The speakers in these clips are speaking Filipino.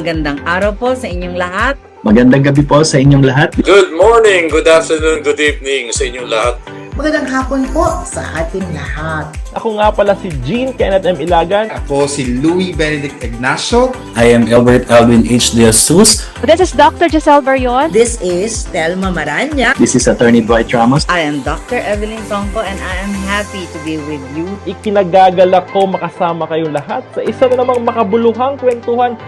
magandang araw po sa inyong lahat. Magandang gabi po sa inyong lahat. Good morning, good afternoon, good evening sa inyong lahat. Magandang hapon po sa ating lahat. Ako nga pala si Jean Kenneth M. Ilagan. Ako si Louis Benedict Ignacio. I am Albert Alvin H. De Jesus. This is Dr. Giselle Barion. This is Telma Maranya. This is Attorney Dwight Ramos. I am Dr. Evelyn Songko and I am happy to be with you. Ikinagagalak ko makasama kayong lahat sa isa na namang makabuluhang kwentuhan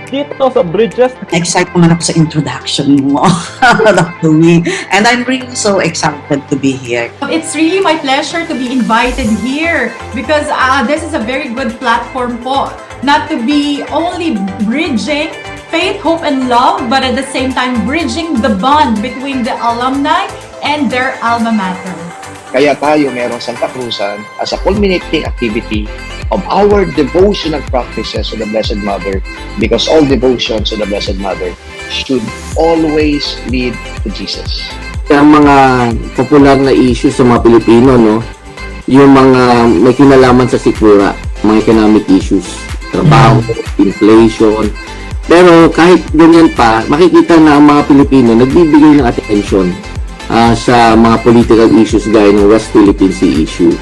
dito sa Bridges. Excited naman ako sa introduction mo, Dr. Wing. And I'm really so excited to be here. It's really my pleasure to be invited here because this is a very good platform po. Not to be only bridging faith, hope, and love, but at the same time bridging the bond between the alumni and their alma mater. Kaya tayo merong Santa Cruzan as a culminating activity of our devotional practices to the Blessed Mother, because all devotions to the Blessed Mother should always lead to Jesus. Ang mga popular na issues sa mga Pilipino, no? Yung mga may kinalaman sa sikmura, mga economic issues, trabaho, inflation. Pero kahit ganyan pa, makikita na ang mga Pilipino nagbibigay ng attention sa mga political issues gaya ng West Philippine Sea issue.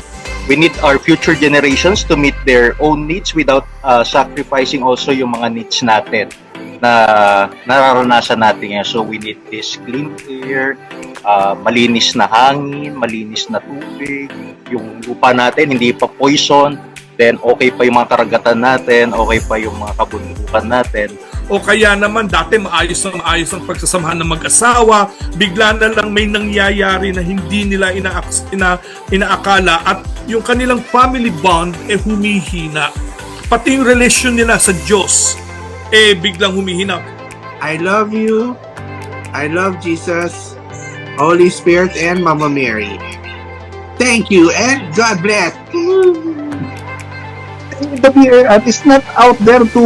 We need our future generations to meet their own needs without sacrificing also yung mga needs natin na nararanasan natin ngayon. So we need this clean air, malinis na hangin, malinis na tubig, yung lupa natin hindi pa poison, then okay pa yung mga karagatan natin, okay pa yung mga kabundukan natin. O kaya naman dati maayos ang pagsasamahan ng mag-asawa, bigla na lang may nangyayari na hindi nila inaakala at yung kanilang family bond humihina. Pati yung relasyon nila sa Diyos biglang humihina. I love you. I love Jesus, Holy Spirit, and Mama Mary. Thank you and God bless. The BAR is not out there to,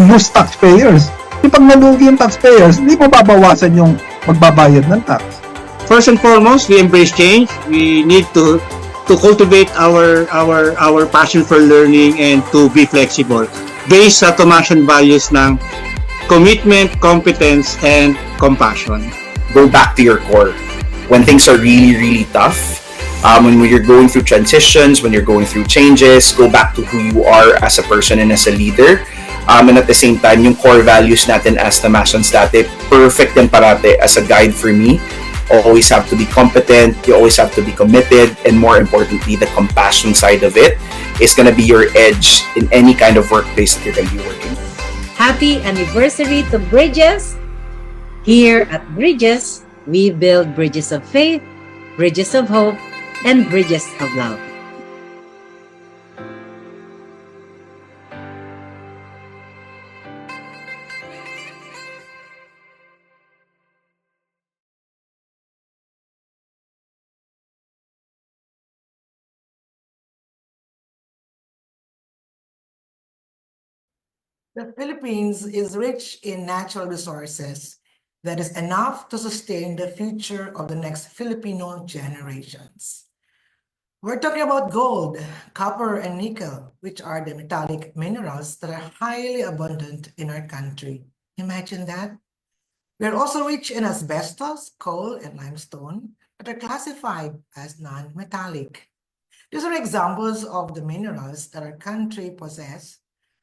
lose taxpayers. Pag nalugi yung taxpayers, hindi mo babawasan yung magbabayad ng tax. First and foremost, we embrace change. We need to cultivate our passion for learning and to be flexible based sa Thomasian values ng commitment, competence, and compassion. Go back to your core. When things are really, really tough, when you're going through transitions, when you're going through changes, go back to who you are as a person and as a leader. And at the same time, yung core values natin as Thomasians dati, perfect din parate as a guide for me. Always have to be competent, you always have to be committed, and more importantly, the compassion side of it is going to be your edge in any kind of workplace that you're going to be working. Happy anniversary to Bridges! Here at Bridges, we build bridges of faith, bridges of hope, and bridges of love. The Philippines is rich in natural resources that is enough to sustain the future of the next Filipino generations. We're talking about gold, copper, and nickel, which are the metallic minerals that are highly abundant in our country. Imagine that. We're also rich in asbestos, coal, and limestone that are classified as non-metallic. These are examples of the minerals that our country possesses,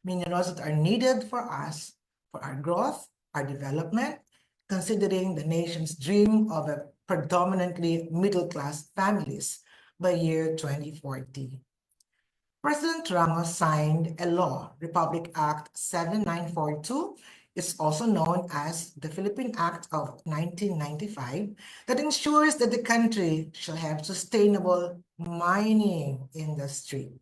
minerals that are needed for us, for our growth, our development, considering the nation's dream of a predominantly middle-class families by year 2040. President Ramos signed a law, Republic Act 7942, is also known as the Philippine Act of 1995, that ensures that the country shall have sustainable mining industry.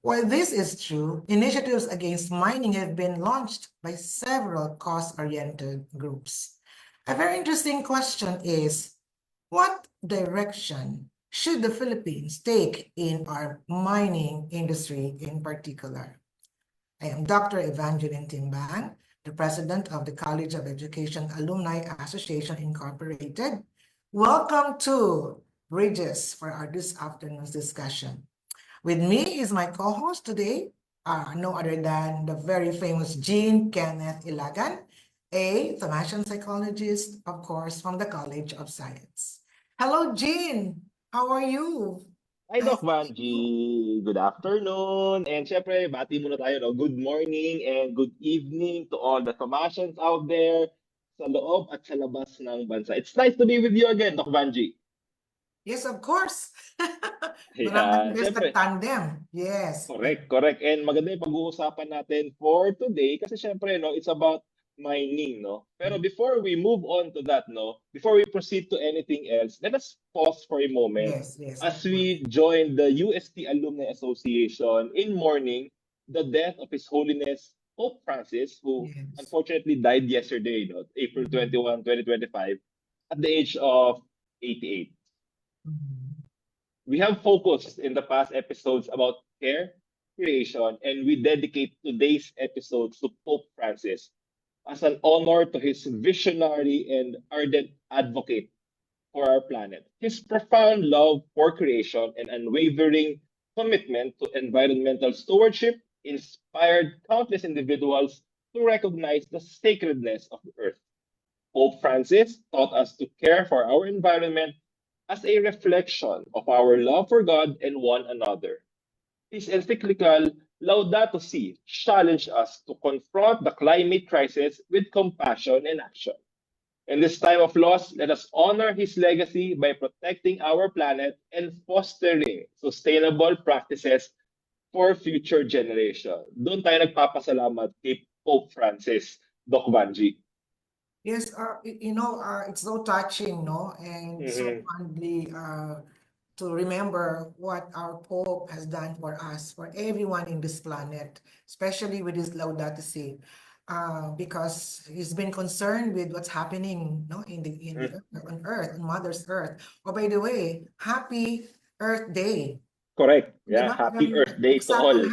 While this is true, initiatives against mining have been launched by several cost-oriented groups. A very interesting question is, what direction should the Philippines take in our mining industry in particular? I am Dr. Evangeline Timbang, the president of the College of Education Alumni Association Incorporated. Welcome to Bridges for our this afternoon's discussion. With me is my co-host today, no other than the very famous Jean Kenneth Ilagan, a Thomasian psychologist, of course, from the College of Science. Hello, Jean. How are you? Hi, Doc Vanji. Good afternoon. And syempre, bati muna tayo, no? Good morning and good evening to all the Thomasians out there sa loob at sa labas ng bansa. It's nice to be with you again, Doc Vanji. Yes, of course. Yeah, Maraming best syempre. tandem. Yes. Correct. And maganda yung pag-uusapan natin for today kasi syempre, no, it's about mining, no? Pero before we move on to that, no, before we proceed to anything else, let us pause for a moment Yes. as we join the UST Alumni Association in mourning the death of His Holiness Pope Francis, who unfortunately died yesterday, no, April 21, 2025, at the age of 88. We have focused in the past episodes about care, creation, and we dedicate today's episodes to Pope Francis as an honor to his visionary and ardent advocate for our planet. His profound love for creation and unwavering commitment to environmental stewardship inspired countless individuals to recognize the sacredness of the earth. Pope Francis taught us to care for our environment as a reflection of our love for God and one another. His encyclical Laudato Si challenged us to confront the climate crisis with compassion and action. In this time of loss, let us honor his legacy by protecting our planet and fostering sustainable practices for future generations. Doon tayo nagpapasalamat kay Pope Francis, Doc Vanji. Yes, it's so touching, no? And so fondly to remember what our Pope has done for us, for everyone in this planet, especially with his Laudato Si, because he's been concerned with what's happening, no, on Earth, on Mother's Earth. Oh, by the way, happy Earth Day. Correct. Yeah, Diba? happy Earth Day to all.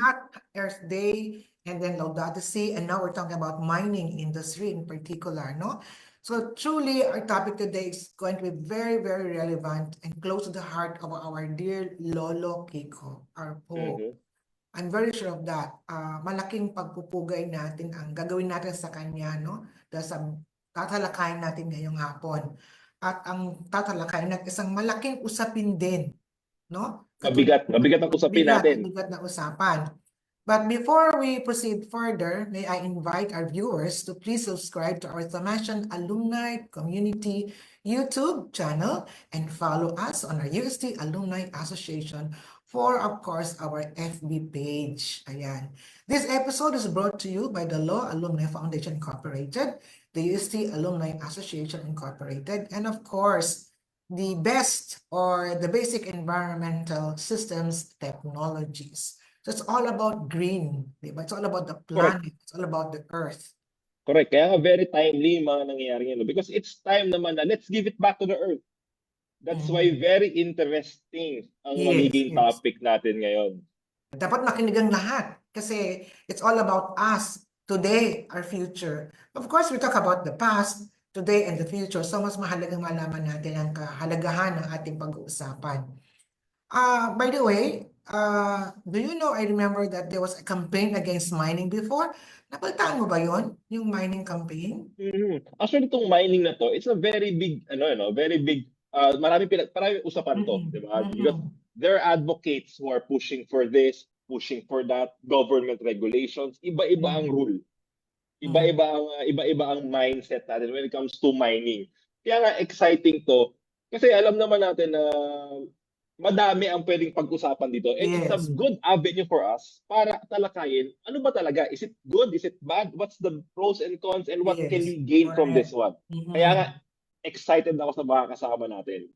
Earth Day, and then Laudato Si, and now we're talking about mining industry in particular, no? So truly, our topic today is going to be very, very relevant and close to the heart of our dear Lolo Kiko, our Pope. I'm very sure of that. Malaking pagpupugay natin ang gagawin natin sa kanya, no? Dahil sa tatalakayin natin ngayong hapon. At ang tatalakayin natin isang malaking usapin din, no? Mabigat ang usapin natin. Mabigat na usapan. But before we proceed further, may I invite our viewers to please subscribe to our Thomasian Alumni Community YouTube channel and follow us on our UST Alumni Association for, of course, our FB page. Ayan. This episode is brought to you by the Law Alumni Foundation Incorporated, the UST Alumni Association Incorporated, and of course, the best or the basic environmental systems technologies. So it's all about green, diba? It's all about the planet. Correct. It's all about the earth. Correct. Kaya nga very timely yung mga nangyayari ngayon. Because it's time naman na let's give it back to the earth. That's why very interesting ang magiging topic natin ngayon. Dapat makinig ang lahat kasi it's all about us, today, our future. Of course, we talk about the past, today, and the future. So mas mahalagang malaman natin ang kahalagahan ng ating pag-uusapan. By the way, do you know, I remember that there was a campaign against mining before. Napalitaan mo ba yun? Yung mining campaign? Actually, itong mining na to, it's a very big, marami usapan to, di ba? Because there are advocates who are pushing for this, pushing for that, government regulations, iba-iba ang rule. Iba-iba ang mindset natin when it comes to mining. Kaya nga exciting to, kasi alam naman natin na madami ang pwedeng pag-usapan dito. And it's a good avenue for us para talakayin, ano ba talaga? Is it good? Is it bad? What's the pros and cons? And what can we gain from this one? Kaya nga, excited ako sa mga kasama natin.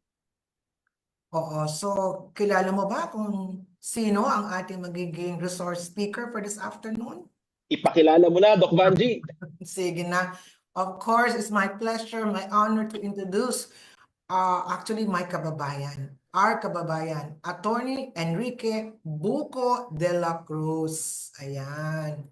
Oo. So, kilala mo ba kung sino ang ating magiging resource speaker for this afternoon? Ipakilala mo na, Doc Vanji. Sige na. Of course, it's my pleasure, my honor to introduce actually my kababayan, our kababayan, Attorney Enrique Buko de la Cruz. Ayan.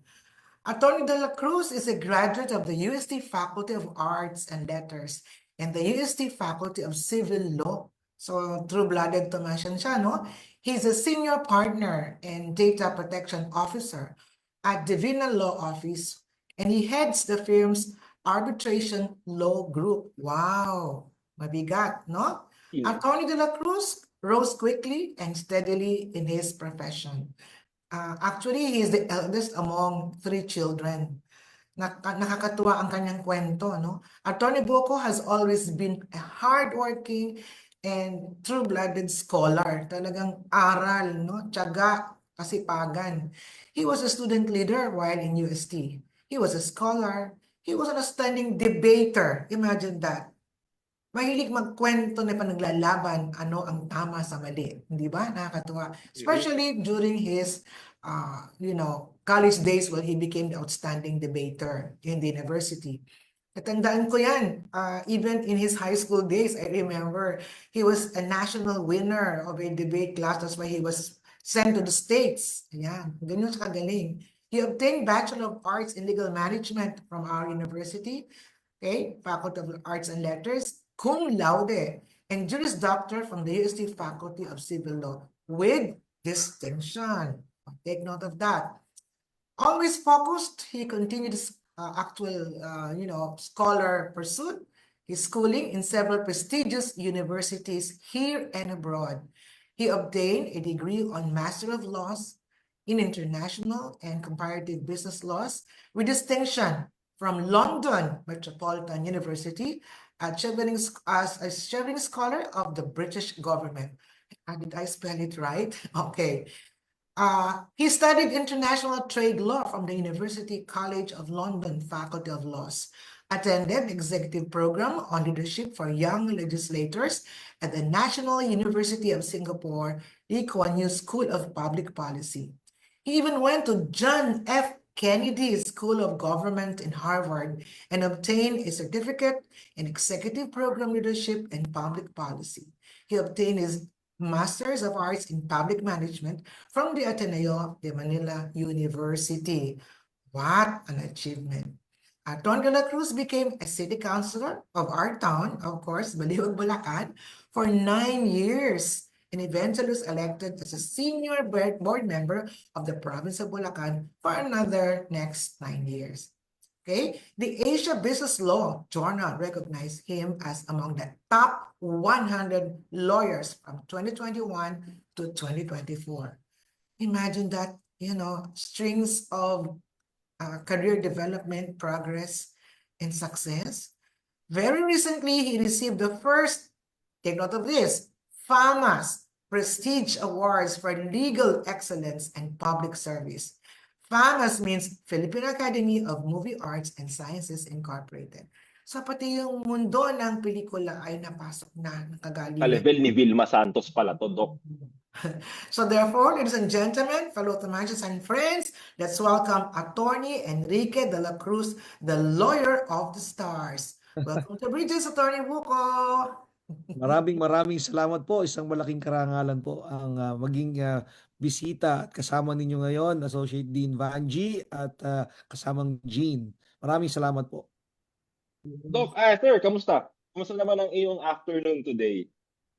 Attorney de la Cruz is a graduate of the UST Faculty of Arts and Letters and the UST Faculty of Civil Law. So, true-blooded Thomasian siya, no? He's a senior partner and data protection officer at Divina Law Office, and he heads the firm's arbitration law group. Wow, mabigat, no? Attorney De La Cruz rose quickly and steadily in his profession. Actually, he is the eldest among 3 children. Nakakatuwa ang kanyang kwento, no? Attorney Buko has always been a hardworking and true-blooded scholar. Talagang aral, no? Tiyaga, kasipagan. He was a student leader while in UST. He was a scholar. He was an outstanding debater. Imagine that. Mahilig magkwento na panaglalaban ano ang tama sa mali. Hindi ba? Nakakatuwa. Especially during his, college days when he became the outstanding debater in the university. Natandaan ko yan. Even in his high school days, I remember he was a national winner of a debate class. That's why he was sent to the States. Ayan. Ganyan siya kagaling. He obtained Bachelor of Arts in Legal Management from our university. Okay, Faculty of Arts and Letters, cum laude, and Juris Doctor from the UST Faculty of Civil Law with distinction. Take note of that. Always focused, he continued his scholar pursuit, his schooling in several prestigious universities here and abroad. He obtained a degree on Master of Laws in International and Comparative Business Laws with distinction from London Metropolitan University as a Chevening Scholar of the British government. Did I spell it right? Okay. He studied international trade law from the University College of London Faculty of Laws, attended executive program on leadership for young legislators at the National University of Singapore, Lee Kuan Yew School of Public Policy. He even went to John F. Kennedy School of Government in Harvard and obtained a certificate in executive program leadership and public policy. He obtained his Masters of Arts in Public Management from the Ateneo de Manila University. What an achievement. Attorney De La Cruz became a city councilor of our town, of course, Baliwag, Bulacan, for 9 years, and eventually was elected as a senior board member of the province of Bulacan for another next 9 years. Okay, the Asia Business Law Journal recognized him as among the top 100 lawyers from 2021 to 2024. Imagine that, strings of career development, progress, and success. Very recently, he received the first, take note of this, FAMAS Prestige Awards for Legal Excellence and Public Service. FAMAS means Philippine Academy of Movie Arts and Sciences Incorporated. So pati yung mundo ng pelikula ay napasok na ng kagalingan. Ka-level ni Vilma Santos pala to, Doc. So therefore, ladies and gentlemen, fellow Tomanches and friends, let's welcome Attorney Enrique De La Cruz, the lawyer of the stars. Welcome to Bridges, Attorney Buko. Maraming salamat po. Isang malaking karangalan po ang maging bisita at kasama ninyo ngayon, Associate Dean Vanji at kasamang Jean. Maraming salamat po. Doc, sir, kamusta? Kamusta naman ang iyong afternoon today?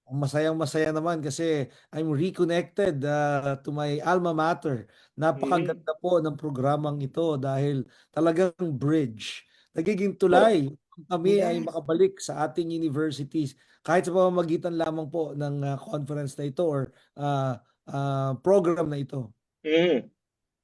Masayang-masaya naman kasi I'm reconnected to my alma mater. Napakaganda po ng programang ito dahil talagang bridge. Nagiging tulay kami ay makabalik sa ating universities kahit sa pamamagitan lamang po ng conference na ito or program na ito.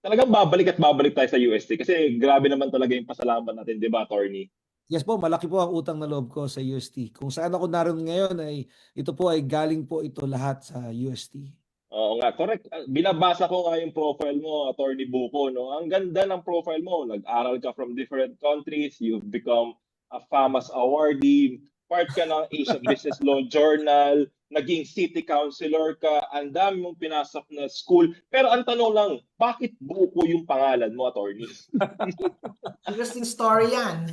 Talagang babalik at babalik tayo sa UST kasi grabe naman talaga yung pasalamat natin, di ba, Attorney? Yes po, malaki po ang utang na loob ko sa UST. Kung saan ako naroon ngayon ay ito po ay galing po ito lahat sa UST. Oo nga, correct. Binabasa ko nga yung profile mo, Attorney Buko, no? Ang ganda ng profile mo. Nag-aral ka from different countries, you've become a FAMAS awardee, part ka ng Asia Business Law Journal, naging city councilor ka, ang dami mong pinasok na school. Pero ang tanong lang, bakit Buko yung pangalan mo, Attorney? Interesting story yan.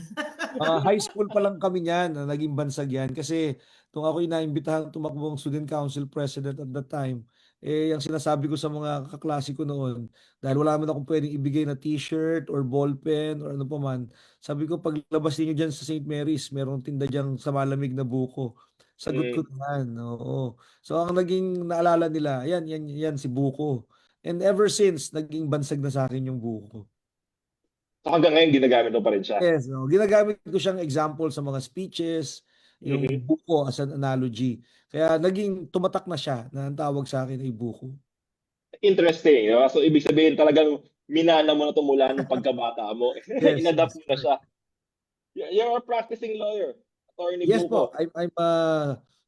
High school pa lang kami niyan, naging bansag yan. Kasi nung ako inaimbitahan tumakbong student council president at that time, yung sinasabi ko sa mga kaklase ko noon, dahil wala naman akong pwedeng ibigay na t-shirt or ballpen or ano pa man, sabi ko paglabas niyo dyan sa St. Mary's, merong tinda dyan sa malamig na buko. Sagot ko naman, oo. So ang naging naalala nila, yan si Buko. And ever since, naging bansag na sa akin yung Buko. So hanggang ngayon, ginagamit mo pa rin siya. Yes, no. Ginagamit ko siyang example sa mga speeches, yung Mhm. buko as an analogy. Kaya naging tumatak na siya na ang tawag sa akin ay buko. Interesting. No? So ibig sabihin talagang minana mo na ito mula nung pagkabata mo. Yes, Inadapt yes, mo na correct. siya. You're a practicing lawyer, Attorney Yes po, Buko. I'm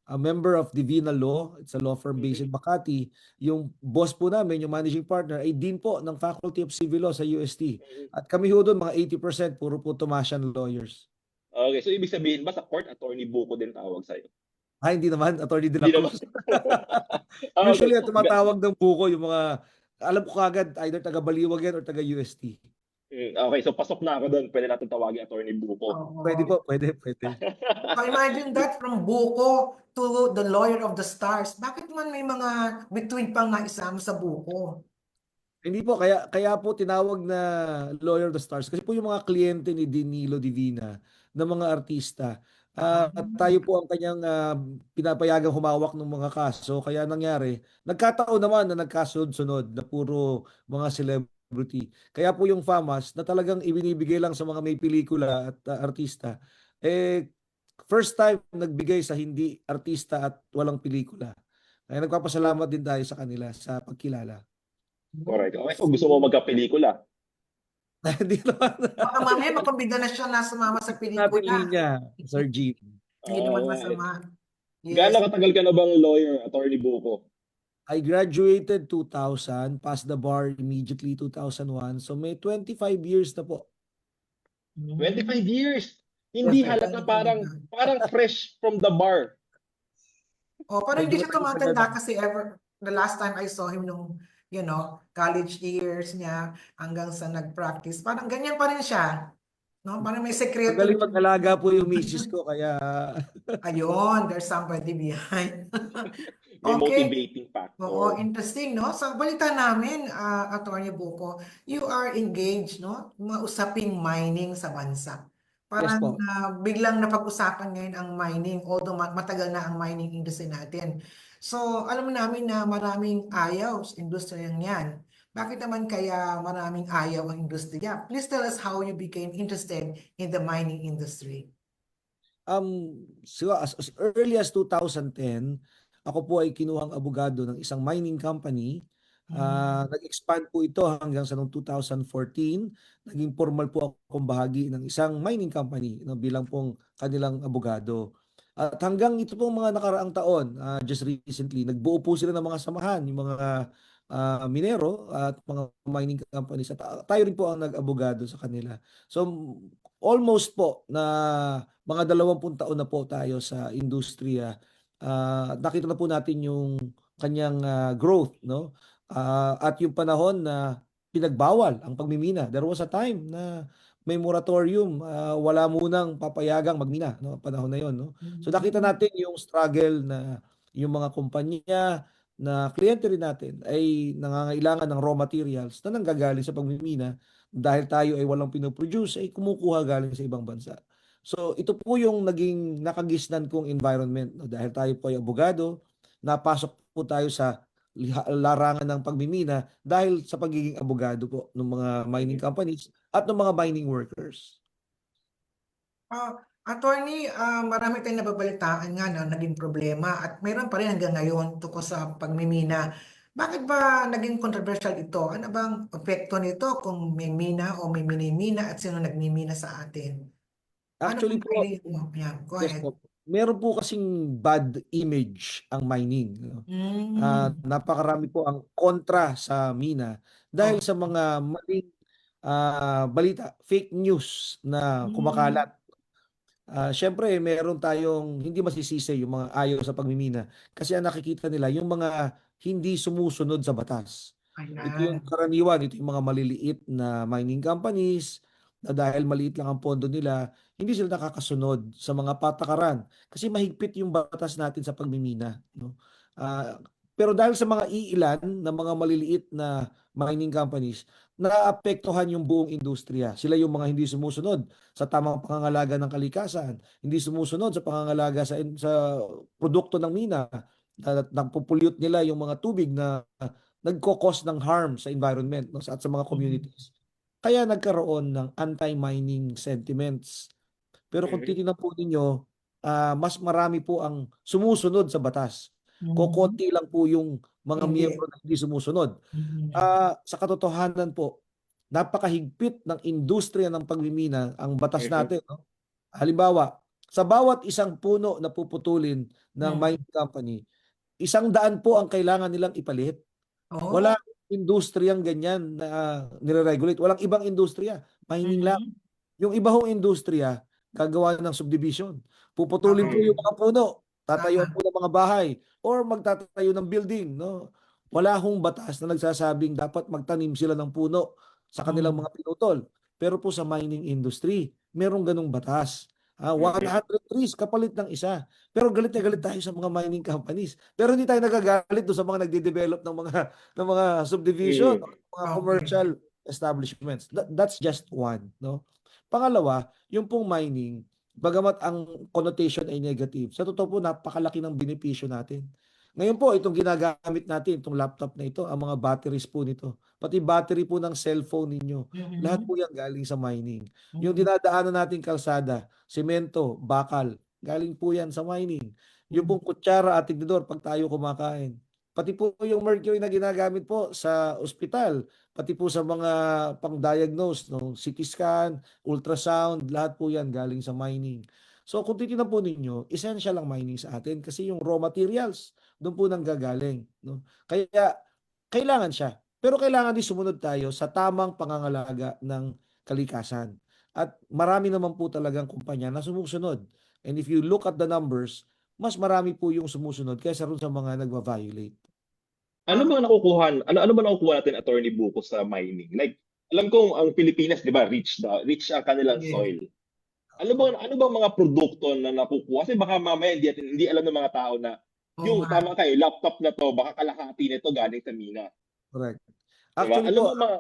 a member of Divina Law. It's a law firm based in Makati. Yung boss po namin, yung managing partner, ay dean po ng Faculty of Civil Law sa UST. At kami ho doon, mga 80%, puro po Tomasian lawyers. Okay, so ibig sabihin ba sa court, Attorney Buko din tawag sa'yo? Hindi naman, Attorney De La Hindi naman. Cruz. Ah, okay. Usually, ang tumatawag ng buko, yung mga, alam ko kagad, either taga-Baliwag yan or taga-UST. Okay, so pasok na ako doon. Pwede natin tawagin Attorney Buko. Oo. Pwede po, pwede. So imagine that from buko to the lawyer of the stars. Bakit man may mga bituin pang naisama sa buko? Hindi po, kaya po tinawag na Lawyer of the Stars. Kasi po yung mga kliyente ni Danilo Divina na mga artista, tayo po ang kanyang pinapayagang humawak ng mga kaso. Kaya nangyari, nagkataon naman na nagkasunod-sunod na puro mga celebrity. Kaya po yung FAMAS na talagang ibinibigay lang sa mga may pelikula at artista, first time nagbigay sa hindi artista at walang pelikula. Kaya nagpapasalamat din tayo sa kanila sa pagkilala. Correct. Okay, so gusto mo magka-pelikula? Hindi naman. Baka mamaya makumbida na siya na sumama sa Natin pelikula. linya, Sir G. Hindi naman Oo, masama. Gaano Yes. katagal ka na bang lawyer, Attorney Buko? I graduated 2000, passed the bar immediately 2001. So may 25 years na po. 25 years. Hindi Perfect. halata parang fresh from the bar. Oh, parang hindi Medyo siya matagal tumatanda na. kasi the last time I saw him nung, college years niya hanggang sa nag-practice. Parang ganyan pa rin siya. No? Parang may sekreto. Magaling mag-alaga po yung misis ko, kaya Ayun, there's somebody behind. May Okay. motivating factor. Oo, interesting, no? Sa balita namin, Attorney Buko, you are engaged, no? Mga usaping mining sa bansa. yes Parang po. biglang napag-usapan ngayon ang mining, although matagal na ang mining industry natin. So, alam namin na maraming ayaw sa industriyang yan. Bakit naman kaya maraming ayaw ang industriya? Please tell us how you became interested in the mining industry. So as early as 2010, ako po ay kinuhang abogado ng isang mining company. Nag-expand po ito hanggang sa noong 2014. Naging formal po akong bahagi ng isang mining company bilang pong kanilang abogado. At hanggang ito pong mga nakaraang taon, just recently, nagbuo po sila ng mga samahan, yung mga minero at mga mining companies. At tayo rin po ang nag-abogado sa kanila. So almost po na mga 20 taon na po tayo sa industriya. Nakita na po natin yung kanyang growth, no? At yung panahon na pinagbawal ang pagmimina. There was a time na may moratorium, wala munang papayagang magmina, no? Panahon na yon, no? So nakita natin yung struggle na yung mga kumpanya na kliyente rin natin ay nangangailangan ng raw materials na nanggagaling sa pagmimina dahil tayo ay walang pinoproduce ay kumukuha galing sa ibang bansa. So ito po yung naging nakagisnan kong environment, no? Dahil tayo po ay abogado, napasok po tayo sa larangan ng pagmimina dahil sa pagiging abogado po ng mga mining companies at ng mga mining workers. Attorney, marami tayong nababalitaan nga na naging problema at mayroon pa rin hanggang ngayon tungkol sa pagmimina. Bakit ba naging controversial ito? Ano bang epekto nito kung may mina o may minimina at sino nagmimina sa atin? Actually po, Go yes ahead. po, meron po kasing bad image ang mining, no? Napakarami po ang kontra sa mina dahil sa mga maling balita, fake news na kumakalat. Syempre, meron tayong hindi masisisi yung mga ayaw sa pagmimina kasi ang nakikita nila yung mga hindi sumusunod sa batas. Ito yung karaniwan, ito yung mga maliliit na mining companies na dahil maliit lang ang pondo nila, hindi sila nakakasunod sa mga patakaran kasi mahigpit yung batas natin sa pagmimina, no? Pero dahil sa mga iilan na mga maliliit na mining companies, naapektuhan yung buong industriya. Sila yung mga hindi sumusunod sa tamang pangangalaga ng kalikasan, hindi sumusunod sa pangangalaga sa produkto ng mina, at nagpo-pollute nila yung mga tubig na nagko-cause ng harm sa environment, no, at sa mga communities. Kaya nagkaroon ng anti-mining sentiments. Pero kung titingnan po ninyo, mas marami po ang sumusunod sa batas. Kokonti lang po yung mga Hindi. miyembro na hindi sumusunod. Sa katotohanan po, napakahigpit ng industriya ng pagmimina ang batas natin. No? Halimbawa, sa bawat isang puno na puputulin ng mining company, 100 po ang kailangan nilang ipalit. Oh. Wala industriyang ganyan na nire-regulate. Walang ibang industriya. Mining lang. Yung iba hong industriya, gagawa ng subdivision. Puputulin po yung mga puno. Tatayuan po ng mga bahay. Or magtatayo ng building. No? Wala hong batas na nagsasabing dapat magtanim sila ng puno sa kanilang mga pinutol. Pero po sa mining industry, merong ganong batas. 100 trees kapalit ng isa. Pero galit na galit tayo sa mga mining companies. Pero hindi tayo nagagalit doon sa mga nagde-develop ng mga subdivision, mga commercial establishments. That's just one, no? Pangalawa, yung pong mining, bagamat ang connotation ay negative, sa totoo po napakalaki ng benepisyo natin. Ngayon po, itong ginagamit natin, itong laptop na ito, ang mga batteries po nito, pati battery po ng cellphone ninyo, lahat po yan galing sa mining. Yung dinadaanan nating kalsada, semento, bakal, galing po yan sa mining. Yung pong kutsara at tinidor pag tayo kumakain. Pati po yung mercury na ginagamit po sa ospital, pati po sa mga pang-diagnose, no, CT scan, ultrasound, lahat po yan galing sa mining. So kung titignan po ninyo, essential ang mining sa atin kasi yung raw materials, doon po nanggagaling. No? Kaya kailangan siya. Pero kailangan din sumunod tayo sa tamang pangangalaga ng kalikasan. At marami naman po talagang kumpanya na sumusunod. And if you look at the numbers, mas marami po yung sumusunod kaysa rin sa mga nagva-violate. Ano ba nakukuha natin, Attorney Buko, sa mining? Like, alam ko ang Pilipinas, 'di ba, rich ang kanilang soil. Ano bang mga produkto na nakukuha? Kasi baka mamaya hindi alam ng mga tao na yung tama kayo, laptop na to, baka kalahati nito galing sa mina. Correct. Diba? Actually Ano po, ba mga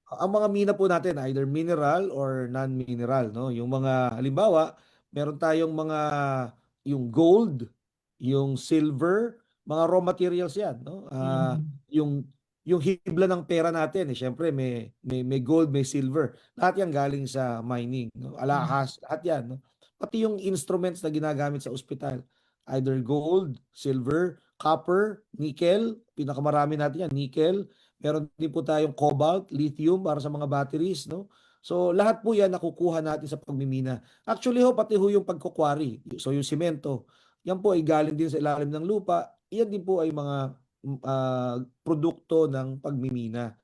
ang mga mina po natin either mineral or non-mineral, no? Yung mga halimbawa, meron tayong mga yung gold, yung silver, mga raw materials 'yan, no? Yung hibla ng pera natin, syempre may gold, may silver. Lahat 'yan galing sa mining, no? Alahas, lahat 'yan, no? Pati yung instruments na ginagamit sa ospital, either gold, silver, copper, nickel, pinakamarami natin 'yan, nickel. Meron din po tayong cobalt, lithium para sa mga batteries, no? So lahat po 'yan nakukuha natin sa pagmimina. Actually pati yung pagkukwari. So yung simento, yan po ay galing din sa ilalim ng lupa. Yan din po ay mga produkto ng pagmimina.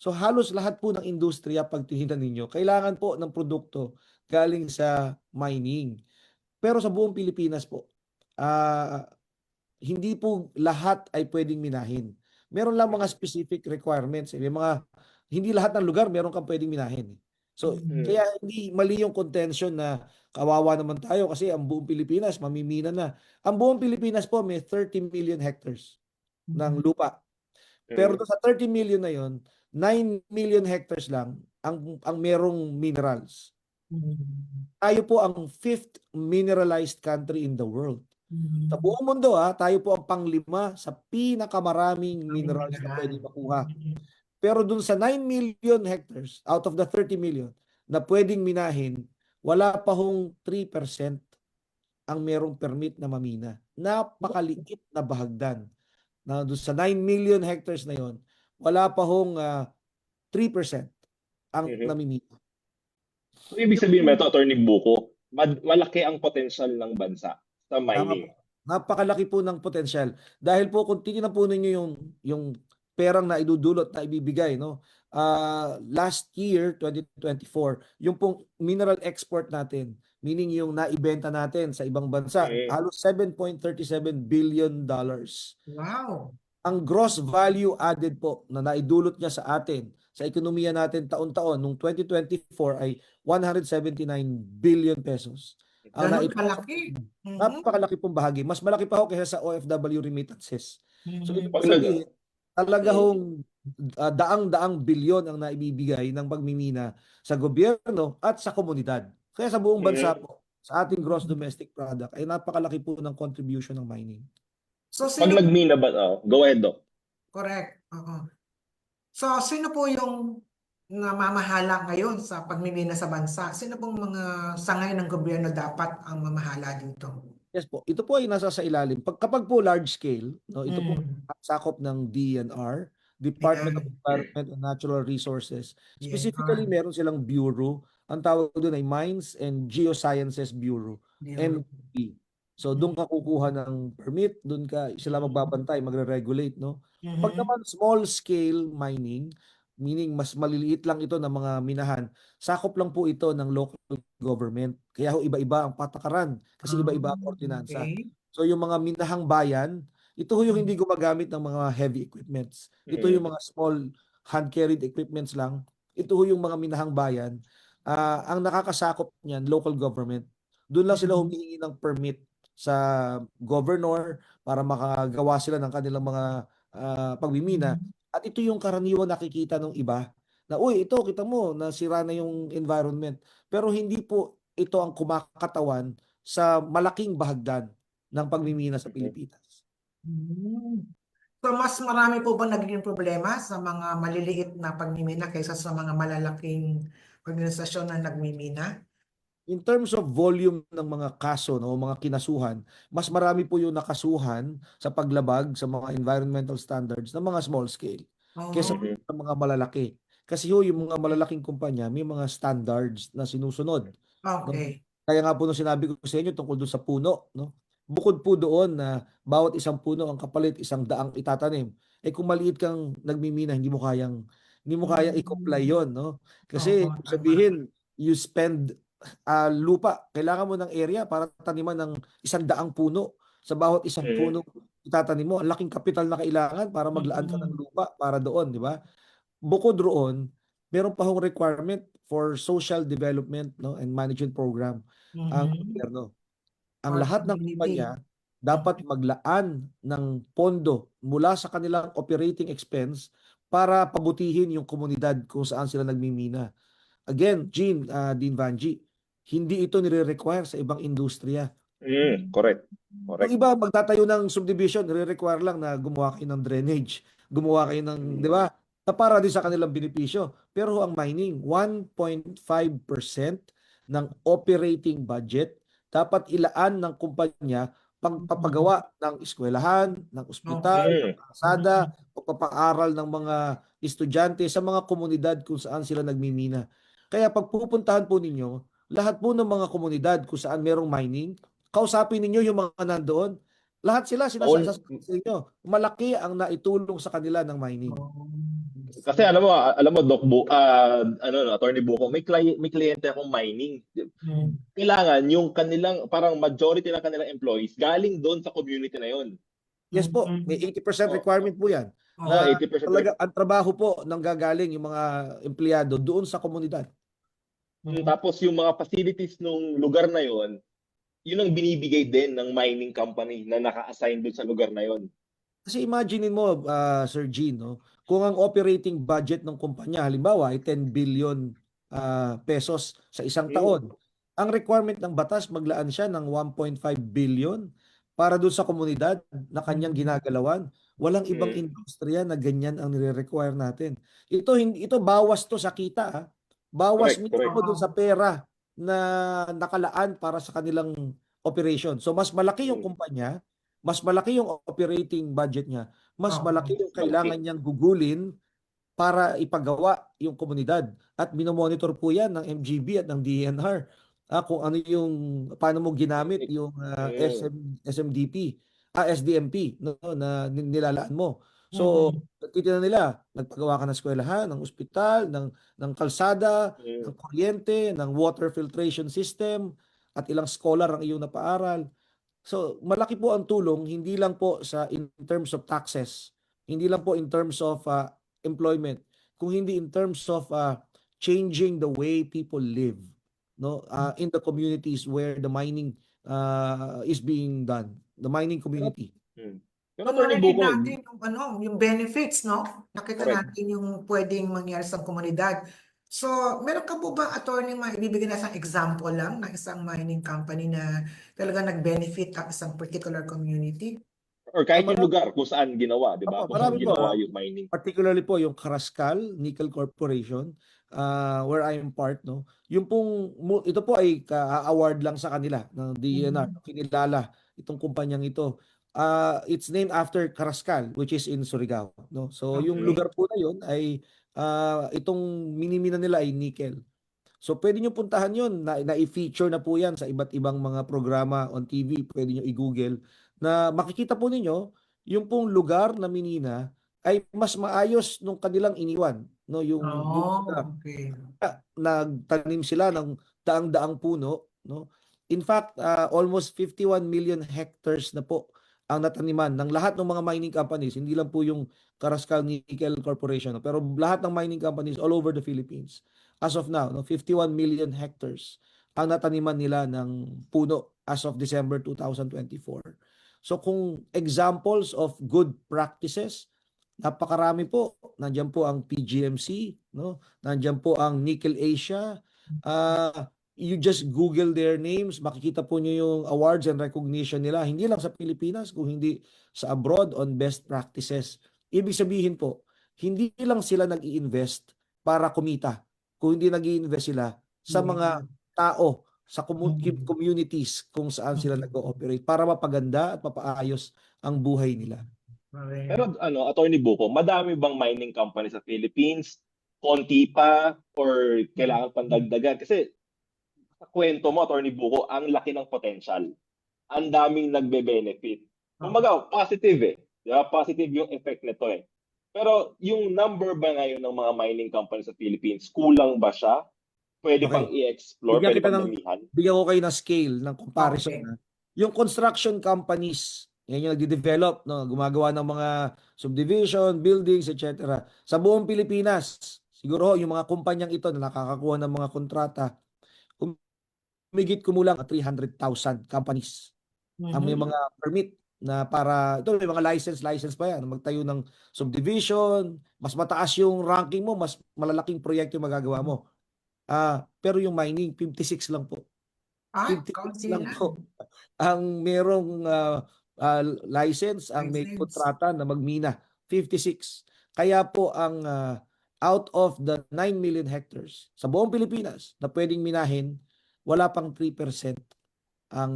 So halos lahat po ng industriya pag titingnan ninyo, kailangan po ng produkto galing sa mining. Pero sa buong Pilipinas po, hindi po lahat ay pwedeng minahin. Meron lang mga specific requirements. Hindi lahat ng lugar meron kang pwedeng minahin. So, kaya hindi mali yung contention na kawawa naman tayo kasi ang buong Pilipinas mamimina na. Ang buong Pilipinas po may 30 million hectares ng lupa. Pero sa 30 million na yon, 9 million hectares lang ang merong minerals. Tayo po ang 5th mineralized country in the world. Sa buong mundo, tayo po ang pang-5 sa pinakamaraming minerals na pwede makuha. Pero dun sa 9 million hectares out of the 30 million na pwedeng minahin, wala pa hong 3% ang merong permit na mamina. Napakaliit na bahagdan. Na dun sa 9 million hectares na yon, wala pa hong 3% ang namimina. So, ibig sabihin mo ito, Attorney Buko, malaki ang potensyal ng bansa sa mining. Napakalaki po ng potensyal. Dahil po kung tingnan po ninyo yung perang na idudulot na ibibigay, no? Last year 2024, yung pong mineral export natin, meaning yung naibenta natin sa ibang bansa, halos $7.37 billion. Wow. Ang gross value added po na naidulot niya sa atin sa ekonomiya natin taon-taon nung 2024 ay 179 billion pesos. Ganun kalaki. Napakalaki pong bahagi. Mas malaki pa ho kaysa sa OFW remittances. So ito Pag sabihin, talaga hong daang-daang bilyon ang naibibigay ng pagmimina sa gobyerno at sa komunidad. Kaya sa buong bansa po, sa ating gross domestic product, ay napakalaki po ng contribution ng mining. So, Pag nagmina ba, go ahead, Doc. Correct. So, sino po yung namamahala ngayon sa pagmimina sa bansa? Sino pong mga sangay ng gobyerno dapat ang mamahala dito? Yes po. Ito po ay nasa sa ilalim. Kapag po large scale, no, ito po Mm. sakop ng DNR, Department of Ayan. Environment and Natural Resources. Specifically, DNR. meron silang bureau. Ang tawag doon ay Mines and Geosciences Bureau, Bureau. MGB. So doon ka kukuha ng permit, doon ka sila magbabantay, magre-regulate, no? Pag Mhm. naman small scale mining, meaning mas maliliit lang ito ng mga minahan, sakop lang po ito ng local government. Kaya ho iba-iba ang patakaran kasi iba-iba ang ordinansa. Okay. So yung mga minahang bayan, ito ho yung hindi gumagamit ng mga heavy equipments. Ito yung mga small hand-carried equipments lang. Ito ho yung mga minahang bayan. Ang nakakasakop niyan, local government. Doon lang sila humihingi ng permit sa governor para makagawa sila ng kanilang mga pagmimina. At ito yung karaniwang nakikita ng iba na, uy, ito, kita mo, nasira na yung environment. Pero hindi po ito ang kumakatawan sa malaking bahagdan ng pagmimina sa Pilipinas. So mas marami po ba nagiging problema sa mga maliliit na pagmimina kaysa sa mga malalaking organisasyon na nagmimina? In terms of volume ng mga kaso, no, mga kinasuhan, mas marami po yung nakasuhan sa paglabag sa mga environmental standards ng mga small scale kaysa sa mga malalaki. Kasi ho, yung mga malalaking kumpanya, may mga standards na sinusunod. No? Okay. Kaya nga po nung sinabi ko sa inyo tungkol doon sa puno, no? Bukod po doon na bawat isang puno ang kapalit 100 itatanim. Eh kung maliit kang nagmimina, hindi mo kayang i-comply 'yon, no? Kasi Oo, tama. sabihin, you spend lupa, kailangan mo ng area para taniman ng 100 puno. Sa bawat isang puno itatanim mo, ang laking kapital na kailangan para maglaan ka ng lupa para doon, di ba? Bukod roon, meron pa hong requirement for social development, no, and management program ang gobyerno. Ang Or lahat ng community. kumpanya dapat maglaan ng pondo mula sa kanilang operating expense para pabutihin yung komunidad kung saan sila nagmimina. Again, Gene, Dean Vanji, hindi ito nire-require sa ibang industriya. Correct. Yung iba magtatayo ng subdivision, nire-require lang na gumawa kayo ng drainage, gumawa kayo ng, di ba? Na para din sa kanilang benepisyo. Pero ang mining, 1.5% ng operating budget dapat ilaan ng kumpanya pagpapagawa ng eskwelahan, ng ospital, ng kalsada, pagpapaaral ng mga estudyante sa mga komunidad kung saan sila nagmimina. Kaya pag pupuntahan po ninyo, lahat po ng mga komunidad kung saan merong mining, kausapin ninyo yung mga nandoon. Lahat sila sinasabi sa inyo, malaki ang naitulong sa kanila ng mining. Kasi alam mo Doc Attorney Buko, may kliyente akong mining. Kailangan yung kanilang parang majority ng kanilang employees galing doon sa community na yon. Yes po, may 80% requirement po 'yan. Na 80% talaga ang trabaho po nang gagaling yung mga empleyado doon sa komunidad. Tapos yung mga facilities nung lugar na yon, yun ang binibigay din ng mining company na naka-assign doon sa lugar na yon. Kasi imagine mo, Sir Gene, no? Kung ang operating budget ng kumpanya, halimbawa, ay 10 billion pesos sa isang taon, ang requirement ng batas, maglaan siya ng 1.5 billion para doon sa komunidad na kanyang ginagalawan. Walang ibang industriya na ganyan ang nire-require natin. Ito bawas to sa kita. Ha? Bawas mismo doon sa pera na nakalaan para sa kanilang operation. So mas malaki yung kumpanya, mas malaki yung operating budget niya, mas malaki yung kailangan niyang gugulin para ipagawa yung komunidad. At minomonitor po yan ng MGB at ng DNR kung ano yung, paano mo ginamit yung SMDP, SDMP no, na nilalaan mo. So, titignan nila, nagpagawa ka ng eskwelahan, ng ospital, ng kalsada, ng kuryente, ng water filtration system, at ilang scholar ang iyong napaaral. So, malaki po ang tulong, hindi lang po in terms of taxes, hindi lang po in terms of employment, kung hindi in terms of changing the way people live, no, in the communities where the mining is being done, the mining community. So, marinig natin yung benefits, no? Nakita natin yung pwedeng mangyari sa komunidad. So, meron ka po ba, attorney, maibibigay na isang example lang ng isang mining company na talaga nag-benefit ang isang particular community? Or kahit yung Marami, lugar kung saan ginawa, di ba? opo, Kung saan marami po. ginawa yung mining. Particularly po yung Carrascal Nickel Corporation, where I am part, no. Yung pong ito po ay award lang sa kanila ng DENR. Kinilala itong kumpanyang ito. It's named after Carrascal, which is in Surigao, no. So yung Okay. lugar po na yun ay itong minimina nila ay nickel. So pwede nyo puntahan yun, na-i-feature na po yan sa iba't ibang mga programa on TV, pwede nyo i-google, na makikita po ninyo yung pong lugar na minina ay mas maayos nung kanilang iniwan, no, yung lugar. Okay. Nagtanim sila ng daang-daang puno, no. In fact, almost 51 million hectares na po ang nataniman ng lahat ng mga mining companies, hindi lang po yung Carrascal Nickel Corporation, no, pero lahat ng mining companies all over the Philippines. As of now, no, 51 million hectares ang nataniman nila ng puno as of December 2024. So kung examples of good practices, napakarami po. Nandiyan po ang PGMC, no? Nandiyan po ang Nickel Asia. You just Google their names, makikita po niyo yung awards and recognition nila, hindi lang sa Pilipinas, kung hindi sa abroad on best practices. Ibig sabihin po, hindi lang sila nag-i-invest para kumita, kung hindi nag-i-invest sila sa mga tao, sa communities kung saan sila nag-ooperate para mapaganda at mapaayos ang buhay nila. Pero Attorney Buko, madami bang mining company sa Philippines? Konti pa or kailangan pang dagdagan? Kasi sa kwento mo, Attorney Buko, ang laki ng potential. Ang daming nagbe-benefit. Kumbaga, positive eh. Diba? Positive yung effect nito eh. Pero yung number ba ngayon ng mga mining company sa Philippines, kulang ba siya? Pwede pang i-explore, pwede pang damihan? Bigyan ko kayo ng scale, ng comparison. Okay. Yung construction companies, yan yung nagde-develop, no, gumagawa ng mga subdivision, buildings, etc. Sa buong Pilipinas, siguro yung mga kumpanyang ito na nakakakuha ng mga kontrata, humigit kumulang 300,000 companies ang may mga permit na para, ito may mga license pa yan, magtayo ng subdivision, mas mataas yung ranking mo, mas malalaking proyekto yung magagawa mo. Pero yung mining, 56 lang po. 56 lang po ang merong license, ang may kontrata na magmina. 56. Kaya po ang out of the 9 million hectares sa buong Pilipinas na pwedeng minahin, wala pang 3% ang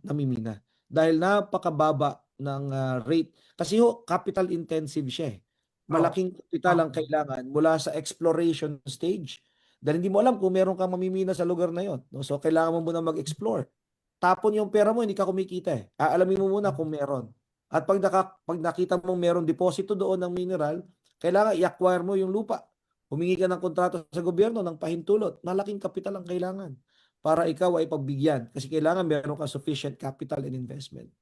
namimina. Dahil napakababa ng rate. Kasi capital intensive siya eh. Malaking kapital ang kailangan mula sa exploration stage. Dahil hindi mo alam kung meron kang mamimina sa lugar na yon. No? So, kailangan mo muna mag-explore. Tapon yung pera mo, hindi ka kumikita eh. Aalamin mo muna kung meron. At pag nakita mo meron deposito doon ng mineral, kailangan i-acquire mo yung lupa. Humingi ka ng kontrato sa gobyerno ng pahintulot. Malaking kapital ang kailangan para ikaw ay pagbigyan. Kasi kailangan meron ka sufficient capital and investment.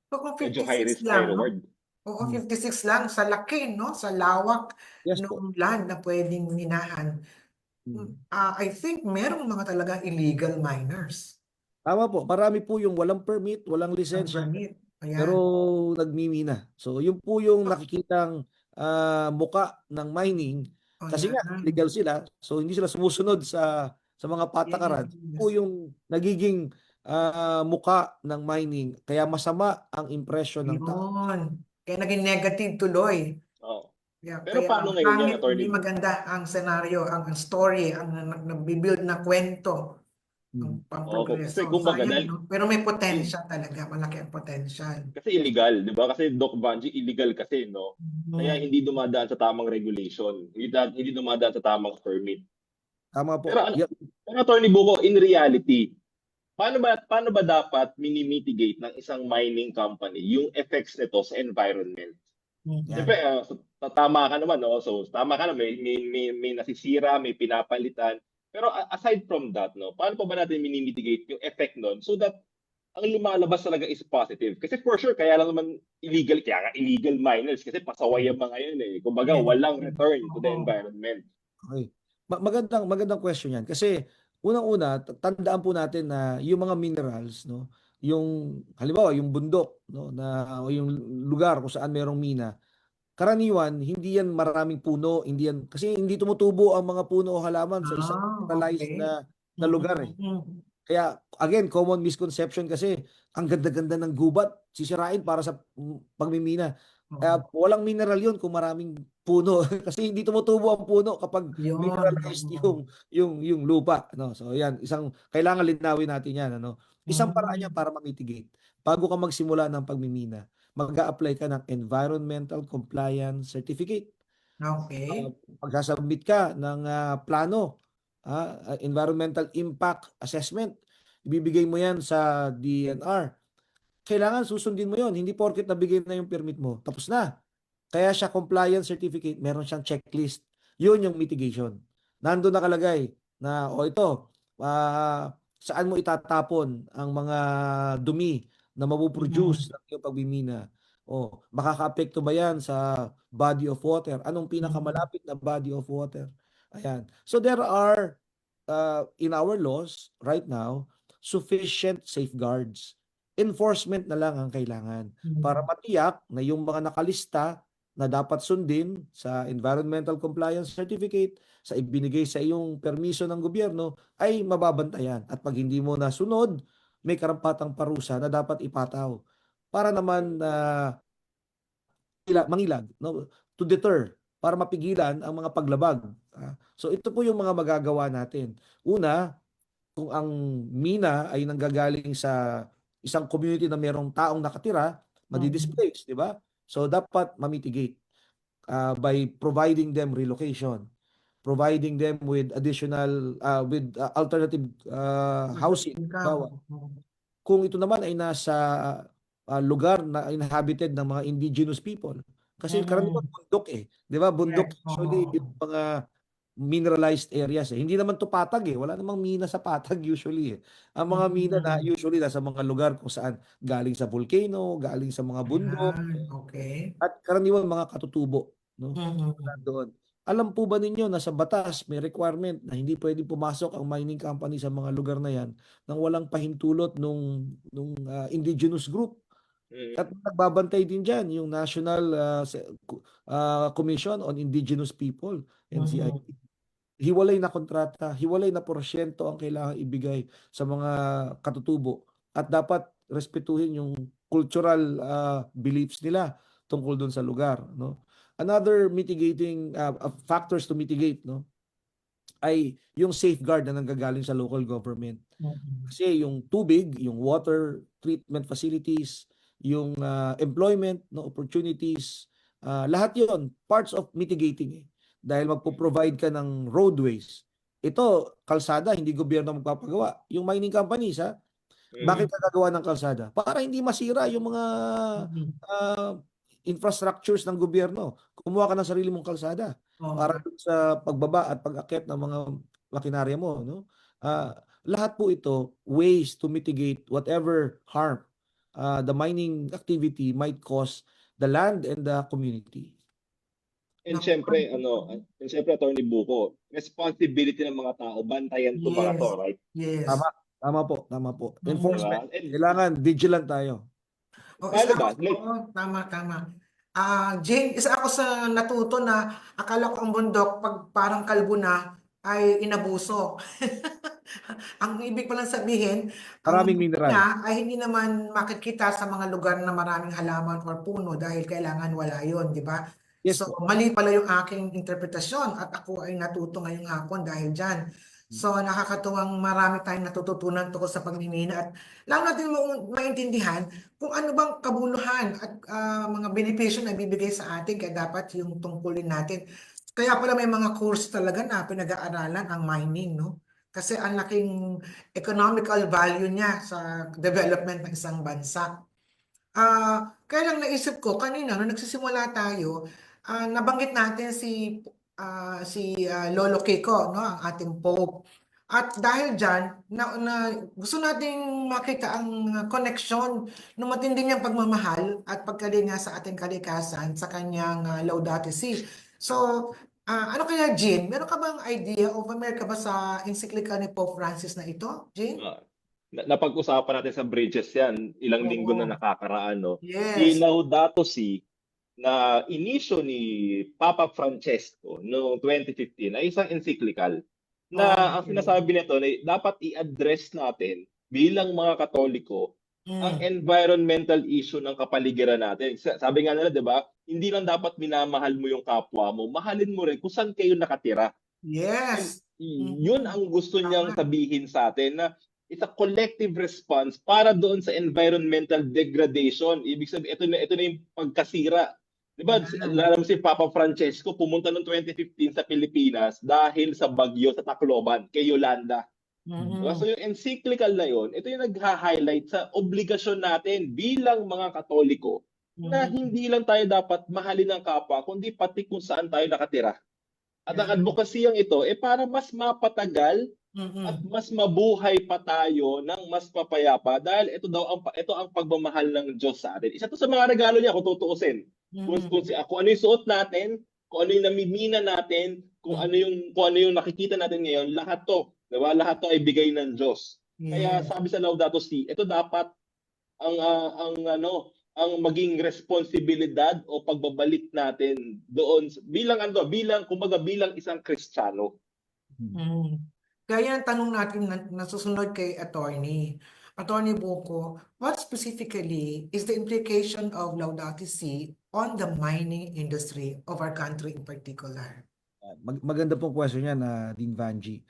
So, kung Medyo high 56 risk, high lang, no? reward. Oo, 56 lang sa laki, no? Sa lawak Yes po. ng land na pwedeng minahan. I think merong mga talagang illegal miners. Tama po. Marami po yung walang permit, walang lisensya, Permit. Ayan. pero nagmimina. So, yun po yung nakikitang muka ng mining. Kasi nga, legal sila. So, hindi sila sumusunod sa mga patakaran. Yun po yung nagiging muka ng mining. Kaya masama ang impression ng tao. Yun. Kaya naging negative tuloy. Oo. Yeah, Pero kaya paano ngayon yan, hindi Attorney? maganda ang senaryo, ang story, ang nabibuild na kwento. Ang pamprogreso. Kasi kumbaga, Sayang, no? Pero may potential talaga. Malaki ang potential. Kasi illegal, di ba? Kasi Doc Banji, illegal kasi, no? Kaya hindi dumadaan sa tamang regulation. Hindi dumadaan sa tamang permit. Tama po. Pero, pero Attorney Buko, in reality, paano ba dapat minimitigate ng isang mining company yung effects nito sa environment? Siyempre, tama ka naman, no? So, tama ka na, may nasisira, may pinapalitan. Pero aside from that, no, paano pa ba natin minimitigate yung effect nun so that ang lumalabas talaga is positive? Kasi for sure, kaya lang naman illegal, kaya nga illegal miners kasi pasaway ang mga yun eh. Kumbaga, walang return to the environment. Okay. Magandang question yan. Kasi unang-una, tandaan po natin na yung mga minerals, no, yung halimbawa yung bundok, no, na o yung lugar kung saan merong mina, karaniwan hindi yan maraming puno, hindi yan kasi hindi tumutubo ang mga puno o halaman sa isang centralized na lugar eh. Kaya again, common misconception kasi ang ganda-ganda ng gubat, sisirain para sa pagmimina. Walang mineral yun kung maraming puno kasi hindi tumutubo ang puno kapag mineralized yung lupa, no. So yan, isang kailangan linawin natin yan, ano. Isang paraan yan para ma-mitigate. Bago ka magsimula ng pagmimina, mag-a-apply ka ng Environmental Compliance Certificate. Okay. Magsasubmit ka ng plano, Environmental Impact Assessment. Ibibigay mo yan sa DNR. Kailangan susundin mo yon. Hindi porket nabigay na yung permit mo, tapos na. Kaya siya compliance certificate, meron siyang checklist. Yun yung mitigation. Nandun nakalagay na, ito, saan mo itatapon ang mga dumi na mapuproduce ng iyong pagmimina. Makaka-apekto ba yan sa body of water? Anong pinakamalapit na body of water? Ayan. So there are, in our laws right now, sufficient safeguards. Enforcement na lang ang kailangan para matiyak na yung mga nakalista na dapat sundin sa Environmental Compliance Certificate, sa ibinigay sa iyong permiso ng gobyerno, ay mababantayan. At pag hindi mo nasunod, may karampatang parusa na dapat ipataw para naman mangilag, no? To deter, para mapigilan ang mga paglabag. So ito po yung mga magagawa natin. Una, kung ang mina ay nanggagaling sa isang community na mayroong taong nakatira, madi-displace, di ba? So dapat ma-mitigate by providing them relocation, providing them with additional alternative housing. Kung ito naman ay nasa lugar na inhabited ng mga indigenous people, kasi karaniwan bundok di ba? Bundok usually yung mga mineralized areas Hindi naman to patag Wala namang mina sa patag usually Ang mga mina na usually nasa mga lugar kung saan galing sa volcano, galing sa mga bundok. Okay. At karaniwan mga katutubo, no? Doon. Alam po ba ninyo na sa batas may requirement na hindi pwedeng pumasok ang mining company sa mga lugar na yan nang walang pahintulot nung indigenous group? At nagbabantay din dyan yung National Commission on Indigenous People, NCIP. Hiwalay na kontrata, hiwalay na porsyento ang kailangan ibigay sa mga katutubo at dapat respetuhin yung cultural beliefs nila tungkol doon sa lugar, no? Another mitigating factors to mitigate, no, ay yung safeguard na nanggagaling sa local government. Kasi yung tubig, yung water treatment facilities, yung employment, no, opportunities, lahat yon parts of mitigating dahil magpo-provide ka ng roadways. Ito, kalsada, hindi gobyerno magpapagawa. Yung mining companies, bakit gagawa ng kalsada? Para hindi masira yung mga infrastructures ng gobyerno. Kumuha ka ng sarili mong kalsada para sa pagbaba at pag-akyat ng mga makinarya mo, no? Lahat po ito ways to mitigate whatever harm the mining activity might cause the land and the community. And syempre, Attorney Buko, responsibility ng mga tao, bantayan to mga to, right? Yes. Tama po. Enforcement. Kailangan vigilant tayo. Tama. Jane, isa ako sa natuto na akala ko ang bundok pag parang kalbo na ay inabuso. Ang ibig palang sabihin, maraming mineral ay hindi naman makikita sa mga lugar na maraming halaman or puno dahil kailangan wala yon, di ba? Yes, so mali pala yung aking interpretasyon at ako ay natuto ngayong hapon dahil dyan. So nakakatuwang marami tayong natututunan tungkol sa pagmimina at lang natin maintindihan kung ano bang kabuluhan at mga benepisyo na bibigay sa atin kaya dapat yung tungkulin natin. Kaya pala may mga course talaga na pinag-aaralan ang mining, no? Kasi ang laking economical value niya sa development ng isang bansa. Kaya lang naisip ko kanina nung nagsisimula tayo, nabanggit natin si Lolo Kiko, no, ang ating Pope. At dahil dyan, gusto nating makita ang connection ng matindi niyang pagmamahal at pagkalinga sa ating kalikasan sa kanyang Laudate Si. So, ano kaya, Jean? Meron ka bang idea o familiar ka ba sa encyclical ni Pope Francis na ito, Jean? Napag-usapan natin sa bridges yan, ilang linggo na nakakaraan, no? Yes. Si Laudato Si na inisyo ni Papa Francesco noong 2015 ay isang encyclical na ang Okay. sinasabi nito na dapat i-address natin bilang mga Katoliko ang environmental issue ng kapaligiran natin. Sabi nga nila, 'di ba? Hindi lang dapat minamahal mo yung kapwa mo, mahalin mo rin kung saan kayo nakatira. Yes. Yun ang gusto niyang sabihin sa atin na it's a collective response para doon sa environmental degradation. Ibig sabihin, ito na yung pagkasira. Diba, alam mo si Papa Francesco, pumunta noong 2015 sa Pilipinas dahil sa bagyo sa Tacloban, kay Yolanda. Diba? So yung encyclical na yun, ito yung nagha-highlight sa obligasyon natin bilang mga Katoliko na hindi lang tayo dapat mahalin ang kapwa, kundi pati kung saan tayo nakatira. At ang advokasiyang ito, para mas mapatagal at mas mabuhay pa tayo ng mas papayapa dahil ito ang pagmamahal ng Diyos sa atin. Isa to sa mga regalo niya kung tutuusin. Kung ano yung suot natin, kung ano yung namimina natin, kung ano yung nakikita natin ngayon, lahat to, diba? Lahat to ay bigay ng Diyos. Kaya sabi sa Laudato Si, ito dapat ang maging responsibilidad o pagbabalik natin doon bilang isang Kristiyano. Kaya ang tanong natin na susunod kay Attorney Buko, what specifically is the implication of Laudato Si on the mining industry of our country in particular? Maganda pong question yan, Dean Vanji.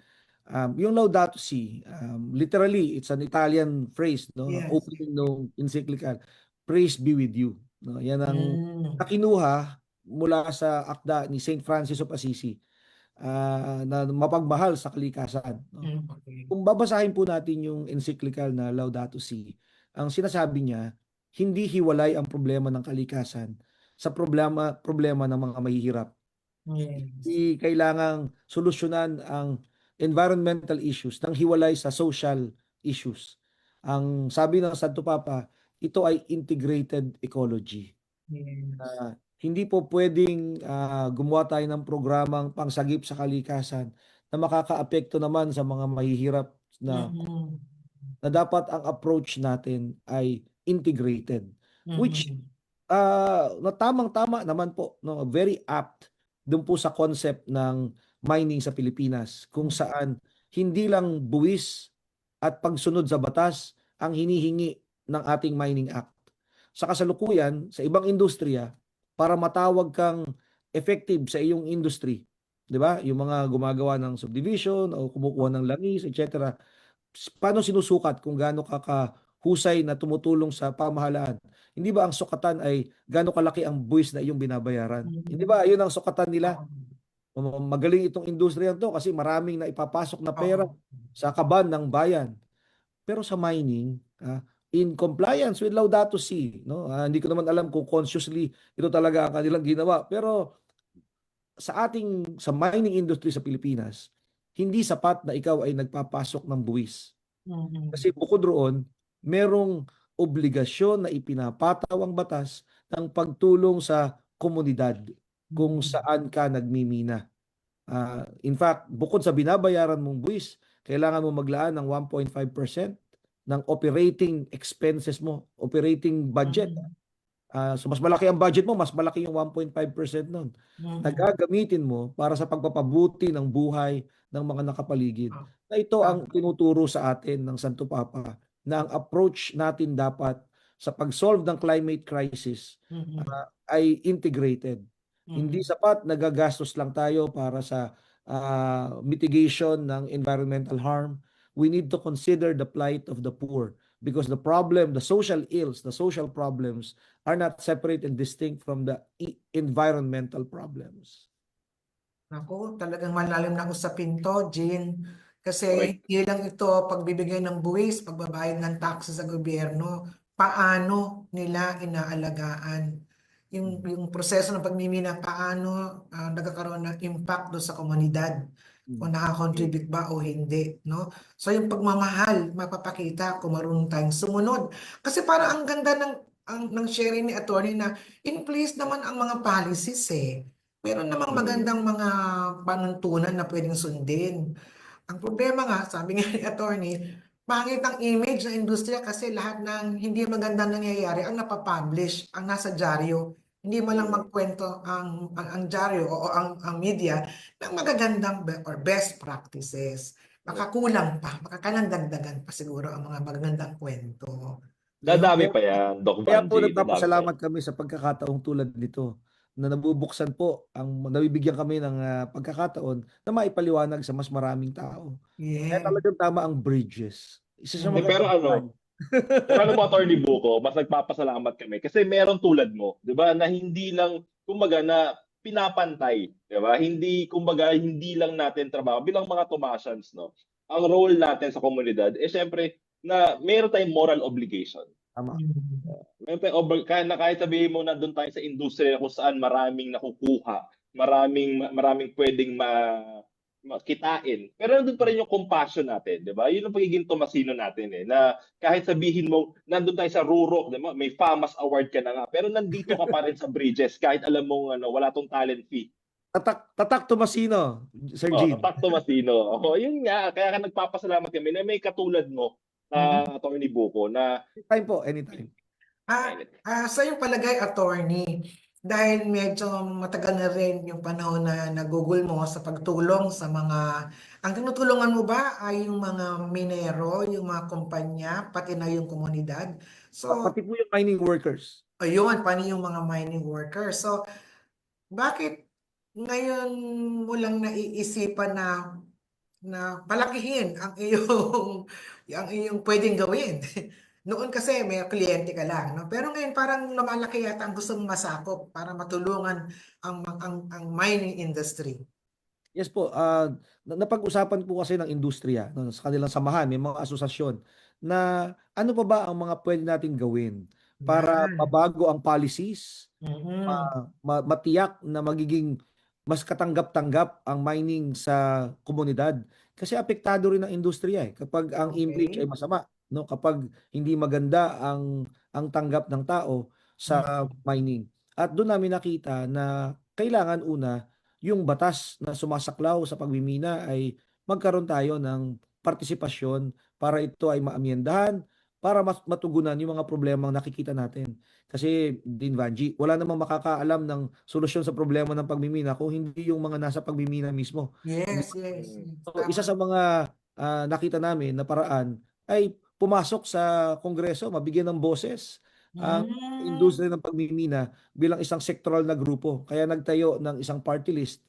Yung Laudato Si, literally, it's an Italian phrase, no? Yes. Opening no encyclical, praise be with you. No? Yan ang nakinuha mula sa akda ni Saint Francis of Assisi na mapagmahal sa kalikasan. No? Kung babasahin po natin yung encyclical na Laudato Si, ang sinasabi niya, hindi hiwalay ang problema ng kalikasan sa problema ng mga mahihirap. Hindi kailangang solusyonan ang environmental issues nang hiwalay sa social issues. Ang sabi ng Santo Papa, ito ay integrated ecology. Hindi po pwedeng gumawa tayo ng programang pangsagip sa kalikasan na makakaapekto naman sa mga mahihirap na dapat ang approach natin ay integrated. Which na tamang-tama naman po, no, very apt doon po sa concept ng mining sa Pilipinas kung saan hindi lang buwis at pagsunod sa batas ang hinihingi ng ating Mining Act. Sa kasalukuyan, sa ibang industriya, para matawag kang effective sa iyong industry, di ba? Yung mga gumagawa ng subdivision o kumukuha ng langis, etc. Paano sinusukat kung gaano kahusay na tumutulong sa pamahalaan? Hindi ba ang sukatan ay gaano kalaki ang buwis na iyong binabayaran? Hindi ba? Yun ang sukatan nila. Magaling itong industriya to kasi maraming na ipapasok na pera sa kaban ng bayan. Pero sa mining, in compliance with Laudato Si, no? Hindi ko naman alam kung consciously ito talaga ang kanilang ginawa. Pero sa mining industry sa Pilipinas, hindi sapat na ikaw ay nagpapasok ng buwis. Kasi bukod roon, merong obligasyon na ipinapataw ang batas ng pagtulong sa komunidad kung saan ka nagmimina. In fact, bukod sa binabayaran mong buwis, kailangan mo maglaan ng 1.5% ng operating expenses mo, operating budget. So mas malaki ang budget mo, mas malaki yung 1.5% nun. Nagagamitin mo para sa pagpapabuti ng buhay ng mga nakapaligid. Na ito ang tinuturo sa atin ng Santo Papa na ang approach natin dapat sa pag-solve ng climate crisis ay integrated. Hindi sapat nagagastos lang tayo para sa mitigation ng environmental harm. We need to consider the plight of the poor because the social ills, the social problems are not separate and distinct from the environmental problems. Naku, talagang malalim na usapin to, Jean. Kasi hindi lang ito pagbibigay ng buwis, pagbabayad ng taxes sa gobyerno, paano nila inaalagaan yung proseso ng pagmimina, paano nagkakaroon ng impact doon sa komunidad, kung nakakontribute ba o hindi, no? So yung pagmamahal, mapapakita kung marunong tayong sumunod. Kasi parang ang ganda ng sharing ni attorney na in place naman ang mga policies Meron namang magandang mga panuntunan na pwedeng sundin. Ang problema nga, sabi nga ni attorney, pangit ang image ng industriya kasi lahat ng hindi magandang nangyayari ang napapublish, ang nasa dyaryo Hindi mo lang magkwento ang dyaryo o ang media ng magagandang or best practices. Makakulang pa, makakanandagdagan pa siguro ang mga magagandang kwento. Dadami pa yan, Doc Kaya po Vanji. Dadami pa yan. nagpapasalamat kami sa pagkakataong tulad nito na nabubuksan po nabibigyan kami ng pagkakataon na maipaliwanag sa mas maraming tao. Kaya Yeah. talagang tama ang bridges. Isa sa Hindi, mga pero pero Attorney Buko, mas nagpapasalamat kami kasi meron tulad mo, 'di ba, na hindi lang kumbaga na pinapantay, 'di ba? Hindi kumbaga hindi lang natin trabaho bilang mga Tomasians, no. Ang role natin sa komunidad syempre na meron tayong moral obligation. Tama. Meron tayong kahit sabihin mo na doon tayo sa industriya kung saan maraming nakukuha, maraming pwedeng makitain. Pero nandun pa rin yung compassion natin, 'di ba? Yun ang pagiging Tomasino natin na kahit sabihin mo nandun tayo sa Rurok, 'di ba? May FAMAS award ka na nga, pero nandito ka pa rin sa Bridges kahit alam mo wala tong talent fee. Tatak Tomasino, Sir Gene. Tatak Tomasino. Yun nga, kaya nagpapasalamat kami na may katulad mo na Attorney Buko na anytime po, anytime. Sa iyong palagay, attorney, dahil medyo matagal na rin yung panahon na nagugol mo sa pagtulong sa ang tinutulungan mo ba ay yung mga minero, yung mga kumpanya, pati na yung komunidad? So, Pati po yung mining workers. ayun, pati yung mga mining workers. So, bakit ngayon mo lang naiisipan na palakihin ang iyong pwedeng gawin? Noon kasi may kliyente ka lang, no? Pero ngayon parang lumalaki yata ang gusto mong masakop para matulungan ang mining industry. Yes po, napag-usapan po kasi ng industriya, no, sa kanilang samahan, may mga asosasyon na ano pa ba ang mga pwede nating gawin para mabago ang policies, matiyak na magiging mas katanggap-tanggap ang mining sa komunidad. Kasi apektado rin ang industriya kapag ang image ay masama, no, kapag hindi maganda ang tanggap ng tao sa mining. At doon namin nakita na kailangan una yung batas na sumasaklaw sa pagmimina ay magkaroon tayo ng partisipasyon para ito ay maamyendahan, para matugunan yung mga problemang nakikita natin. Kasi Din Vanji, wala namang makakaalam ng solusyon sa problema ng pagmimina kung hindi yung mga nasa pagmimina mismo. Yes. So, isa sa mga nakita namin na paraan ay pumasok sa Kongreso, mabigyan ng boses ang industriya ng pagmimina bilang isang sektoral na grupo. Kaya nagtayo ng isang party list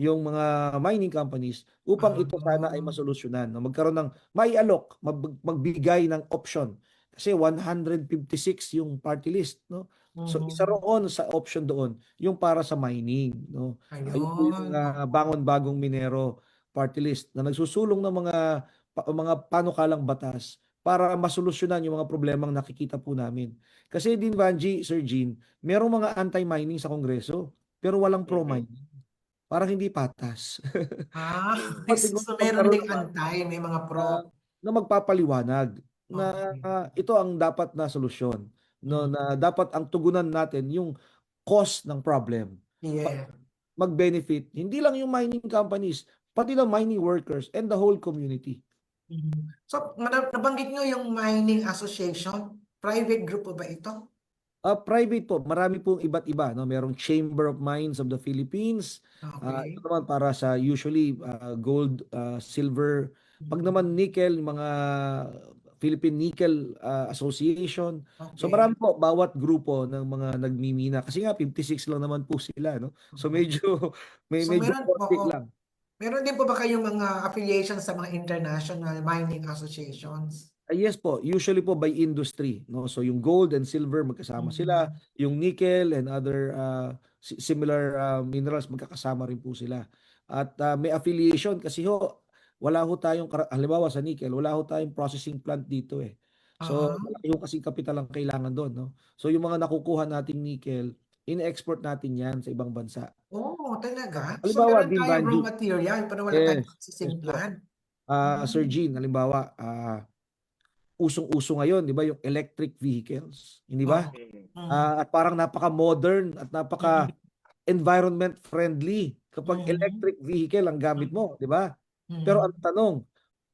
yung mga mining companies upang ito sana ay masolusyonan. Magkaroon ng mai-alok, magbigay ng option. Kasi 156 yung party list, no? So isa roon sa option doon yung para sa mining, no? Ayun po yung Bangon Bagong Minero party list na nagsusulong ng mga panukalang batas para masolusyonan yung mga problemang nakikita po namin. Kasi Din Vanji, Sir Gene, merong mga anti-mining sa Kongreso, pero walang pro-mining. Parang hindi patas. So meron ding anti, may mga pro. Na magpapaliwanag na ito ang dapat na solusyon. No, na dapat ang tugunan natin yung cause ng problem. Yeah. Mag-benefit, hindi lang yung mining companies, pati na mining workers and the whole community. So, nabanggit nyo yung mining association. Private group po ba ito? Private po, marami pong iba't iba, no? Merong Chamber of Mines of the Philippines. Ito naman para sa usually gold, silver. Pag naman nickel, yung mga Philippine Nickel Association. So marami po bawat grupo ng mga nagmimina kasi nga 56 lang naman po sila, no? So medyo medyo konti lang. Meron din po ba kayong mga affiliations sa mga international mining associations? Yes po, usually po by industry, no? So yung gold and silver magkasama sila, yung nickel and other similar minerals magkakasama rin po sila. At may affiliation kasi wala ho tayong halimbawa sa nickel, wala ho tayong processing plant dito eh. So malaki yung kasi kapital ang kailangan doon, no? So yung mga nakukuha nating nickel, in-export natin 'yan sa ibang bansa. Oh, talaga? Halimbawa, so meron tayong raw material pero wala tayong processing plant. Sir Gene, halimbawa, usong-uso ngayon, 'di ba, yung electric vehicles, hindi ba? At parang napaka-modern at napaka-environment friendly kapag electric vehicle ang gamit mo, 'di ba? Pero ang tanong,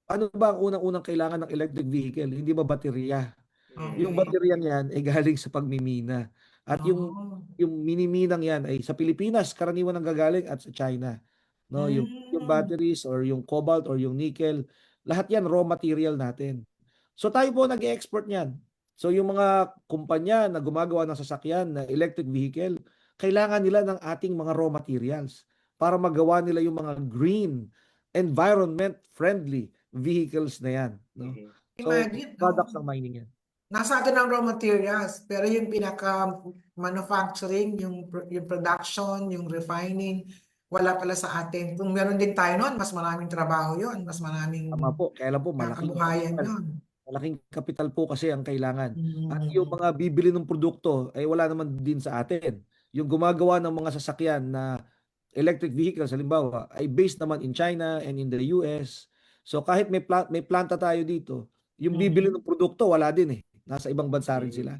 ano ba ang unang-unang kailangan ng electric vehicle? Hindi ba baterya? Yung baterya niyan ay galing sa pagmimina. At Oh. yung miniminang yan ay sa Pilipinas karaniwan ang gagaling at sa China. No, yung batteries or yung cobalt or yung nickel, lahat yan raw material natin. So tayo po nag-export niyan. So yung mga kumpanya na gumagawa ng sasakyan na electric vehicle, kailangan nila ng ating mga raw materials para magawa nila yung mga green, environment friendly vehicles na yan, no? So Imagine, products ng mining yan. nasa atin ang raw materials, pero yung pinaka-manufacturing, yung production, yung refining, wala pala sa atin. Kung meron din tayo noon, mas maraming trabaho yon, mas maraming Tama po, kaya lang po kabuhayan yon. malaking kapital po kasi ang kailangan. At yung mga bibili ng produkto ay wala naman din sa atin. Yung gumagawa ng mga sasakyan na electric vehicles halimbawa ay based naman in China and in the US. So kahit may planta tayo dito, yung bibili ng produkto wala din eh. Nasa ibang bansa rin sila.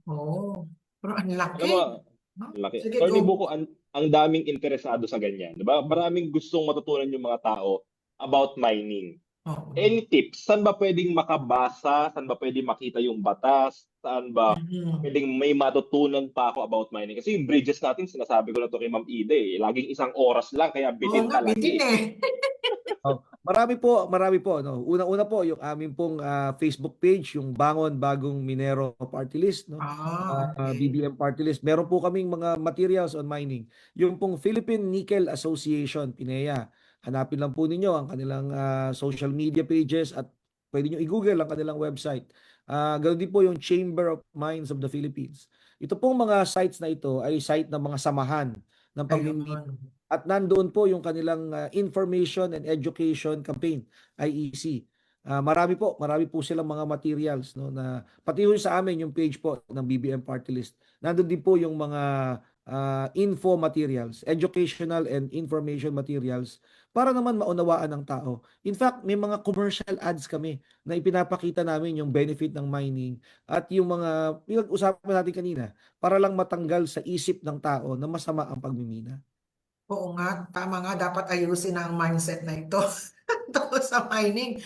Oo. Pero ang laki. Alam mo, No? laki. Sige, Tony go. Buko, ang daming interesado sa ganyan. Diba? Maraming gustong matutunan yung mga tao about mining. Oo. Any tips? Saan ba pwedeng makabasa? Saan ba pwedeng makita yung batas? Saan ba pwedeng may matutunan pa ako about mining? Kasi yung bridges natin, sinasabi ko na to kay Ma'am Ida eh. Laging 1 oras lang, kaya Oo bitin nga, talaga bitin eh. Oh, marami po no. Una-una po yung aming pong Facebook page, yung Bangon Bagong Minero Party List, no. Okay. BBM Party List. Meron po kaming mga materials on mining. Yung pong Philippine Nickel Association, PINEA. Hanapin lang po ninyo ang kanilang social media pages at pwede nyo i-google ang kanilang website. Ganoon din po yung Chamber of Mines of the Philippines. Ito pong mga sites na ito ay site ng mga samahan ng pagmimina. Ayun. At nandoon po yung kanilang Information and Education Campaign, IEC. Marami po silang mga materials, no, na pati yung sa amin yung page po ng BBM Party List. Nandoon din po yung mga info materials, educational and information materials para naman maunawaan ng tao. In fact, may mga commercial ads kami na ipinapakita namin yung benefit ng mining at yung mga pinag-usapan natin kanina para lang matanggal sa isip ng tao na masama ang pagmimina. Oo nga, tama nga, dapat ayusin ang mindset na ito tungkol sa mining.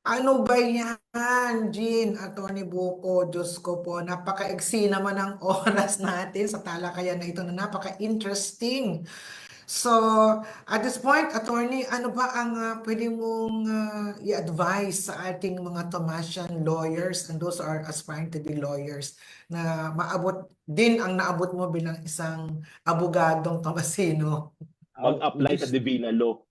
Ano ba yan, Jean, Atty. Buko, Diyos ko po, napaka-iksi naman ang oras natin sa talakayan na ito na napaka-interesting. So, at this point, attorney, ano ba ang pwede mong i-advise sa ating mga Tomasian lawyers and those are aspiring to be lawyers na maabot din ang naabot mo bilang isang abogadong Tomasino? Mag-apply sa Divina Law.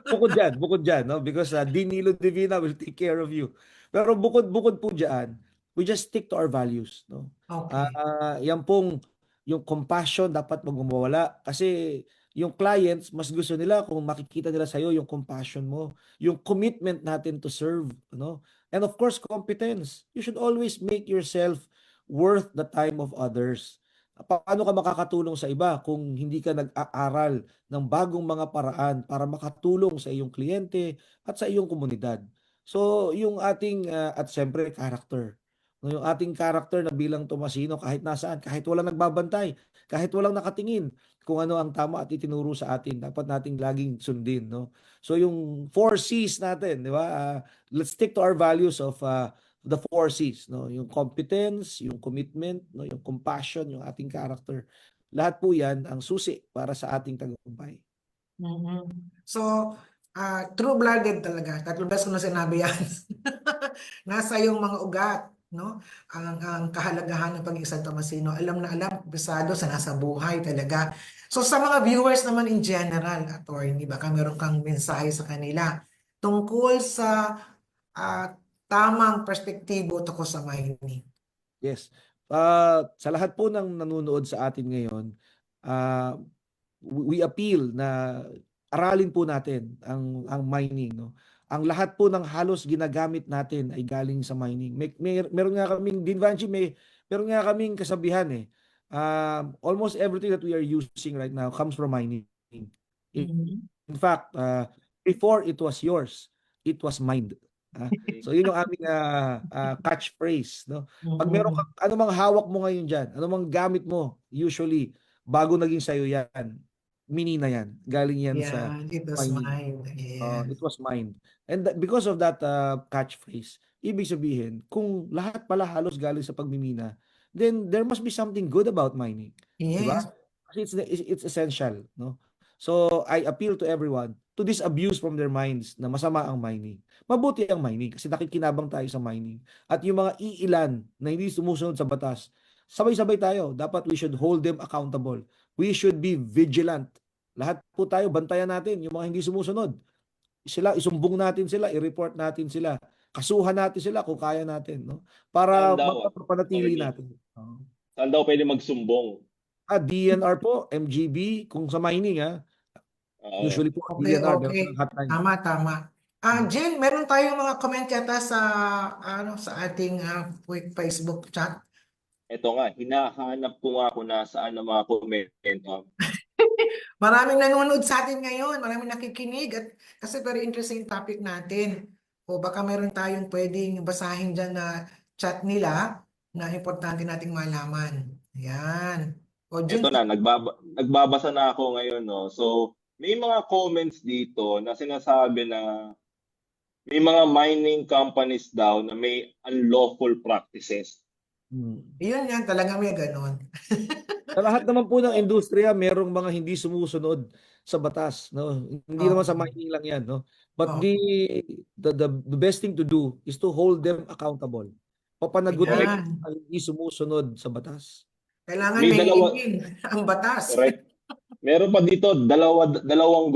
Bukod dyan, no? Because Dean Nilo Divina will take care of you. Pero bukod po dyan, we just stick to our values, no? Okay. Yan pong yung compassion dapat magmawala kasi yung clients mas gusto nila kung makikita nila sa'yo yung compassion mo, yung commitment natin to serve, no? And of course, competence. You should always make yourself worth the time of others. Paano ka makakatulong sa iba kung hindi ka nag-aaral ng bagong mga paraan para makatulong sa iyong kliyente at sa iyong komunidad? So, yung ating, at siyempre, character. No, yung ating character na bilang Tomasino, kahit nasaan, kahit walang nagbabantay, kahit walang nakatingin kung ano ang tama at itinuro sa atin, dapat nating laging sundin, no? So, yung 4 C's natin, di ba? Let's stick to our values of the 4 C's, no? Yung competence, yung commitment, no? Yung compassion, yung ating character. Lahat po yan ang susi para sa ating tagumpay. So, true-blooded talaga. 3 beses ko na sinabi yan. Nasa yung mga ugat, no? Ang kahalagahan ng pag-iisang Tomasino. Alam na alam, bisado sa nasa buhay talaga. So, sa mga viewers naman in general, attorney, baka meron kang mensahe sa kanila tungkol sa tamang perspektibo tungkol sa mining. Yes. Sa lahat po ng nanonood sa atin ngayon, we appeal na aralin po natin ang mining, no. Ang lahat po ng halos ginagamit natin ay galing sa mining. Meron nga kaming Dinvanchi, meron nga kaming kasabihan eh. Almost everything that we are using right now comes from mining. In fact, before it was yours, it was mined. So yun yung aming catchphrase, no? Pag meron kang anumang hawak mo ngayon diyan, anumang gamit mo, usually bago naging sayo yan, minina yan. Galing yan sa it was mining. mined. Yeah. It was mined. And because of that catchphrase, ibig sabihin, kung lahat pala halos galing sa pagmimina, then there must be something good about mining. Diba? Yes. Kasi it's essential, no? So I appeal to everyone to disabuse from their minds na masama ang mining. Mabuti ang mining kasi nakikinabang tayo sa mining. At yung mga iilan na hindi sumusunod sa batas, sabay-sabay tayo. Dapat we should hold them accountable. We should be vigilant. Lahat po tayo, bantayan natin yung mga hindi sumusunod. Sila, isumbong natin sila, i-report natin sila. Kasuhan natin sila kung kaya natin, no? Para Saan daw? mapapanatili Attorney? natin. Saan daw pwede magsumbong? DNR po, MGB, kung sa mining, usually po Okay, DNR, okay. meron ng hotline. Tama. Jen, meron tayong mga comment yata sa ating quick Facebook chat. Ito nga, hinahanap ko nga kung nasaan ang mga komento. Maraming nanonood sa atin ngayon, maraming nakikinig at kasi very interesting topic natin. O baka meron tayong pwedeng basahin dyan na chat nila na importante nating malaman. Ayan. O Jun, Ito na, nagbabasa na ako ngayon, no? So, may mga comments dito na sinasabi na may mga mining companies daw na may unlawful practices. Yun yan, talaga may ganon. Sa lahat naman po ng industriya, merong mga hindi sumusunod sa batas, no? Hindi naman sa mining lang 'yan, no? But the best thing to do is to hold them accountable. Papanagutin Ayan. ang hindi sumusunod sa batas. Kailangan May may dalawa- ang batas. Correct. Meron pa dito, dalawang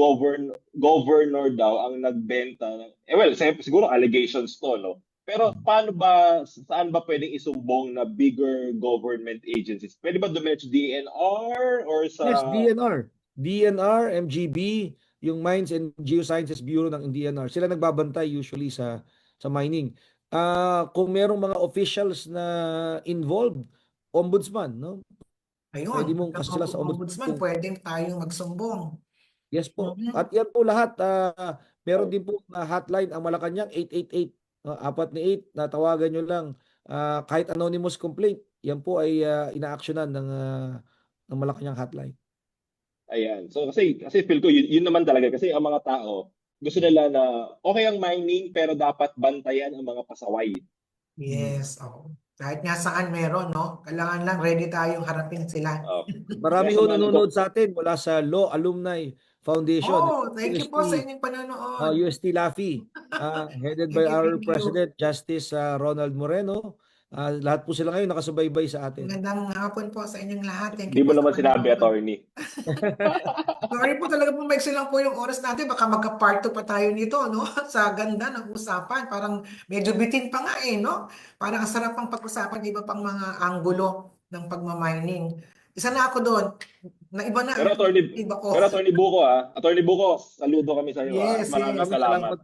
governor daw ang nagbenta. Well, siguro allegations to, no? Pero saan ba pwedeng isumbong na bigger government agencies? Pwede ba dumiretso DNR or sa... Yes, DNR. DNR, MGB, yung Mines and Geosciences Bureau ng DNR. Sila nagbabantay usually sa mining. Kung merong mga officials na involved, ombudsman, no? Ayun, Pwede mong kasi sila sa ombudsman, pwedeng tayong magsumbong. Yes po. At yan po lahat, meron din po na hotline ang Malacanang 888. 4 na 8 na tawagan nyo lang. Kahit anonymous complaint, yan po ay inaaksyonan ng Malacanang hotline. Ayan. So kasi feel ko yun naman talaga kasi ang mga tao gusto nila na okay ang mining pero dapat bantayan ang mga pasaway. Yes, kahit nga saan meron, no? Kailangan lang ready tayong harapin sila. Marami ho nanonood sa atin mula sa Law Alumni Foundation. Thank you po sa inyong panonood. UST LAFI, headed by our President Justice Ronald Moreno. Lahat po sila ngayon nakasubaybay sa atin. Magandang hapon po sa inyong lahat. Thank Di you mo po naman sa sinabi, panonood. attorney. Sorry po talaga po maiksi lang po yung oras natin. Baka magka-part 2 pa tayo nito, no? Sa ganda ng usapan. Parang medyo bitin pa nga no? Parang ang sarap pang pag-usapan, iba pang mga anggulo ng pagmamining. Isa na ako doon. Na iba na. Pero attorney Buko, Attorney Buko, saludo kami sa iyo. Yes, Maraming salamat.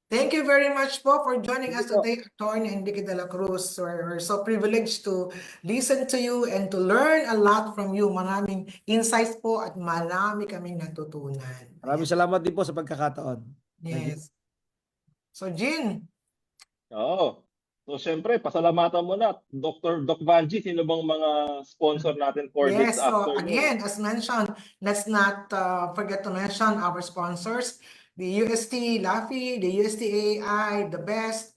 Thank you very much po for joining us today, Attorney Enrique de la Cruz. We're so privileged to listen to you and to learn a lot from you. Maraming insights po at marami kaming natutunan. Maraming salamat din po sa pagkakataon. Yes. So, Jean. So, syempre, pasalamatan mo na, Doc Vanji, sino bang mga sponsor natin for this Yes, so afternoon? again, as mentioned, let's not forget to mention our sponsors. The UST LAFI, the UST AI, the best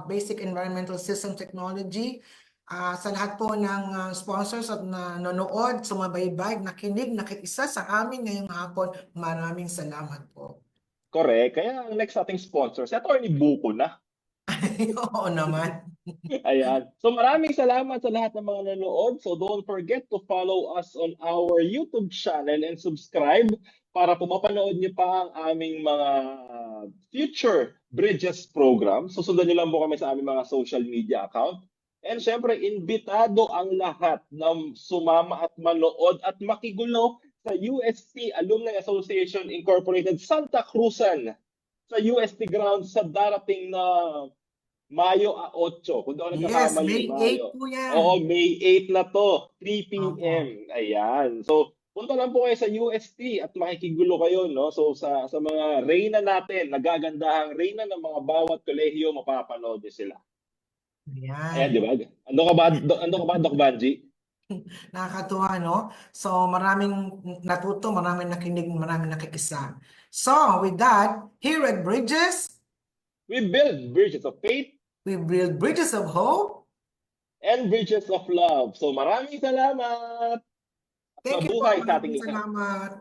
basic environmental system technology. Sa lahat po ng sponsors at nanonood, sumabaybay, nakinig, nakiisa sa amin ngayong hapon, maraming salamat po. Correct. Kaya ang next ating sponsor, si Attorney Buko na. Oo naman. Ayan. So maraming salamat sa lahat ng mga nanonood. So don't forget to follow us on our YouTube channel and subscribe para po mapanood niyo pa ang aming mga future Bridges program. Susundan niyo lang po kami sa aming mga social media account. And syempre, imbitado ang lahat na sumama at manood at makigulo sa UST Alumni Association Incorporated Santa Cruzan sa UST grounds sa darating na Mayo 8. Kung doon Yes, nagkakamali, May 8 po yan. Oo, May 8 na to, 3 p.m. Ayan. So, punta lang po kayo sa UST at makikigulo kayo, no? So, sa mga reyna natin, nagagandahang reyna ng mga bawat kolehiyo, mapapanood niyo sila. Ayan, di ba? Ando ka ba, Doc Banji? Nakakatuwa, no? So, maraming natuto, maraming nakinig, maraming nakikisa. So, with that, here at Bridges, we build bridges of faith. We build bridges of hope. and Bridges of Love. So maraming salamat. Thank you po. Mabuhay sa ating Maraming lahat. salamat.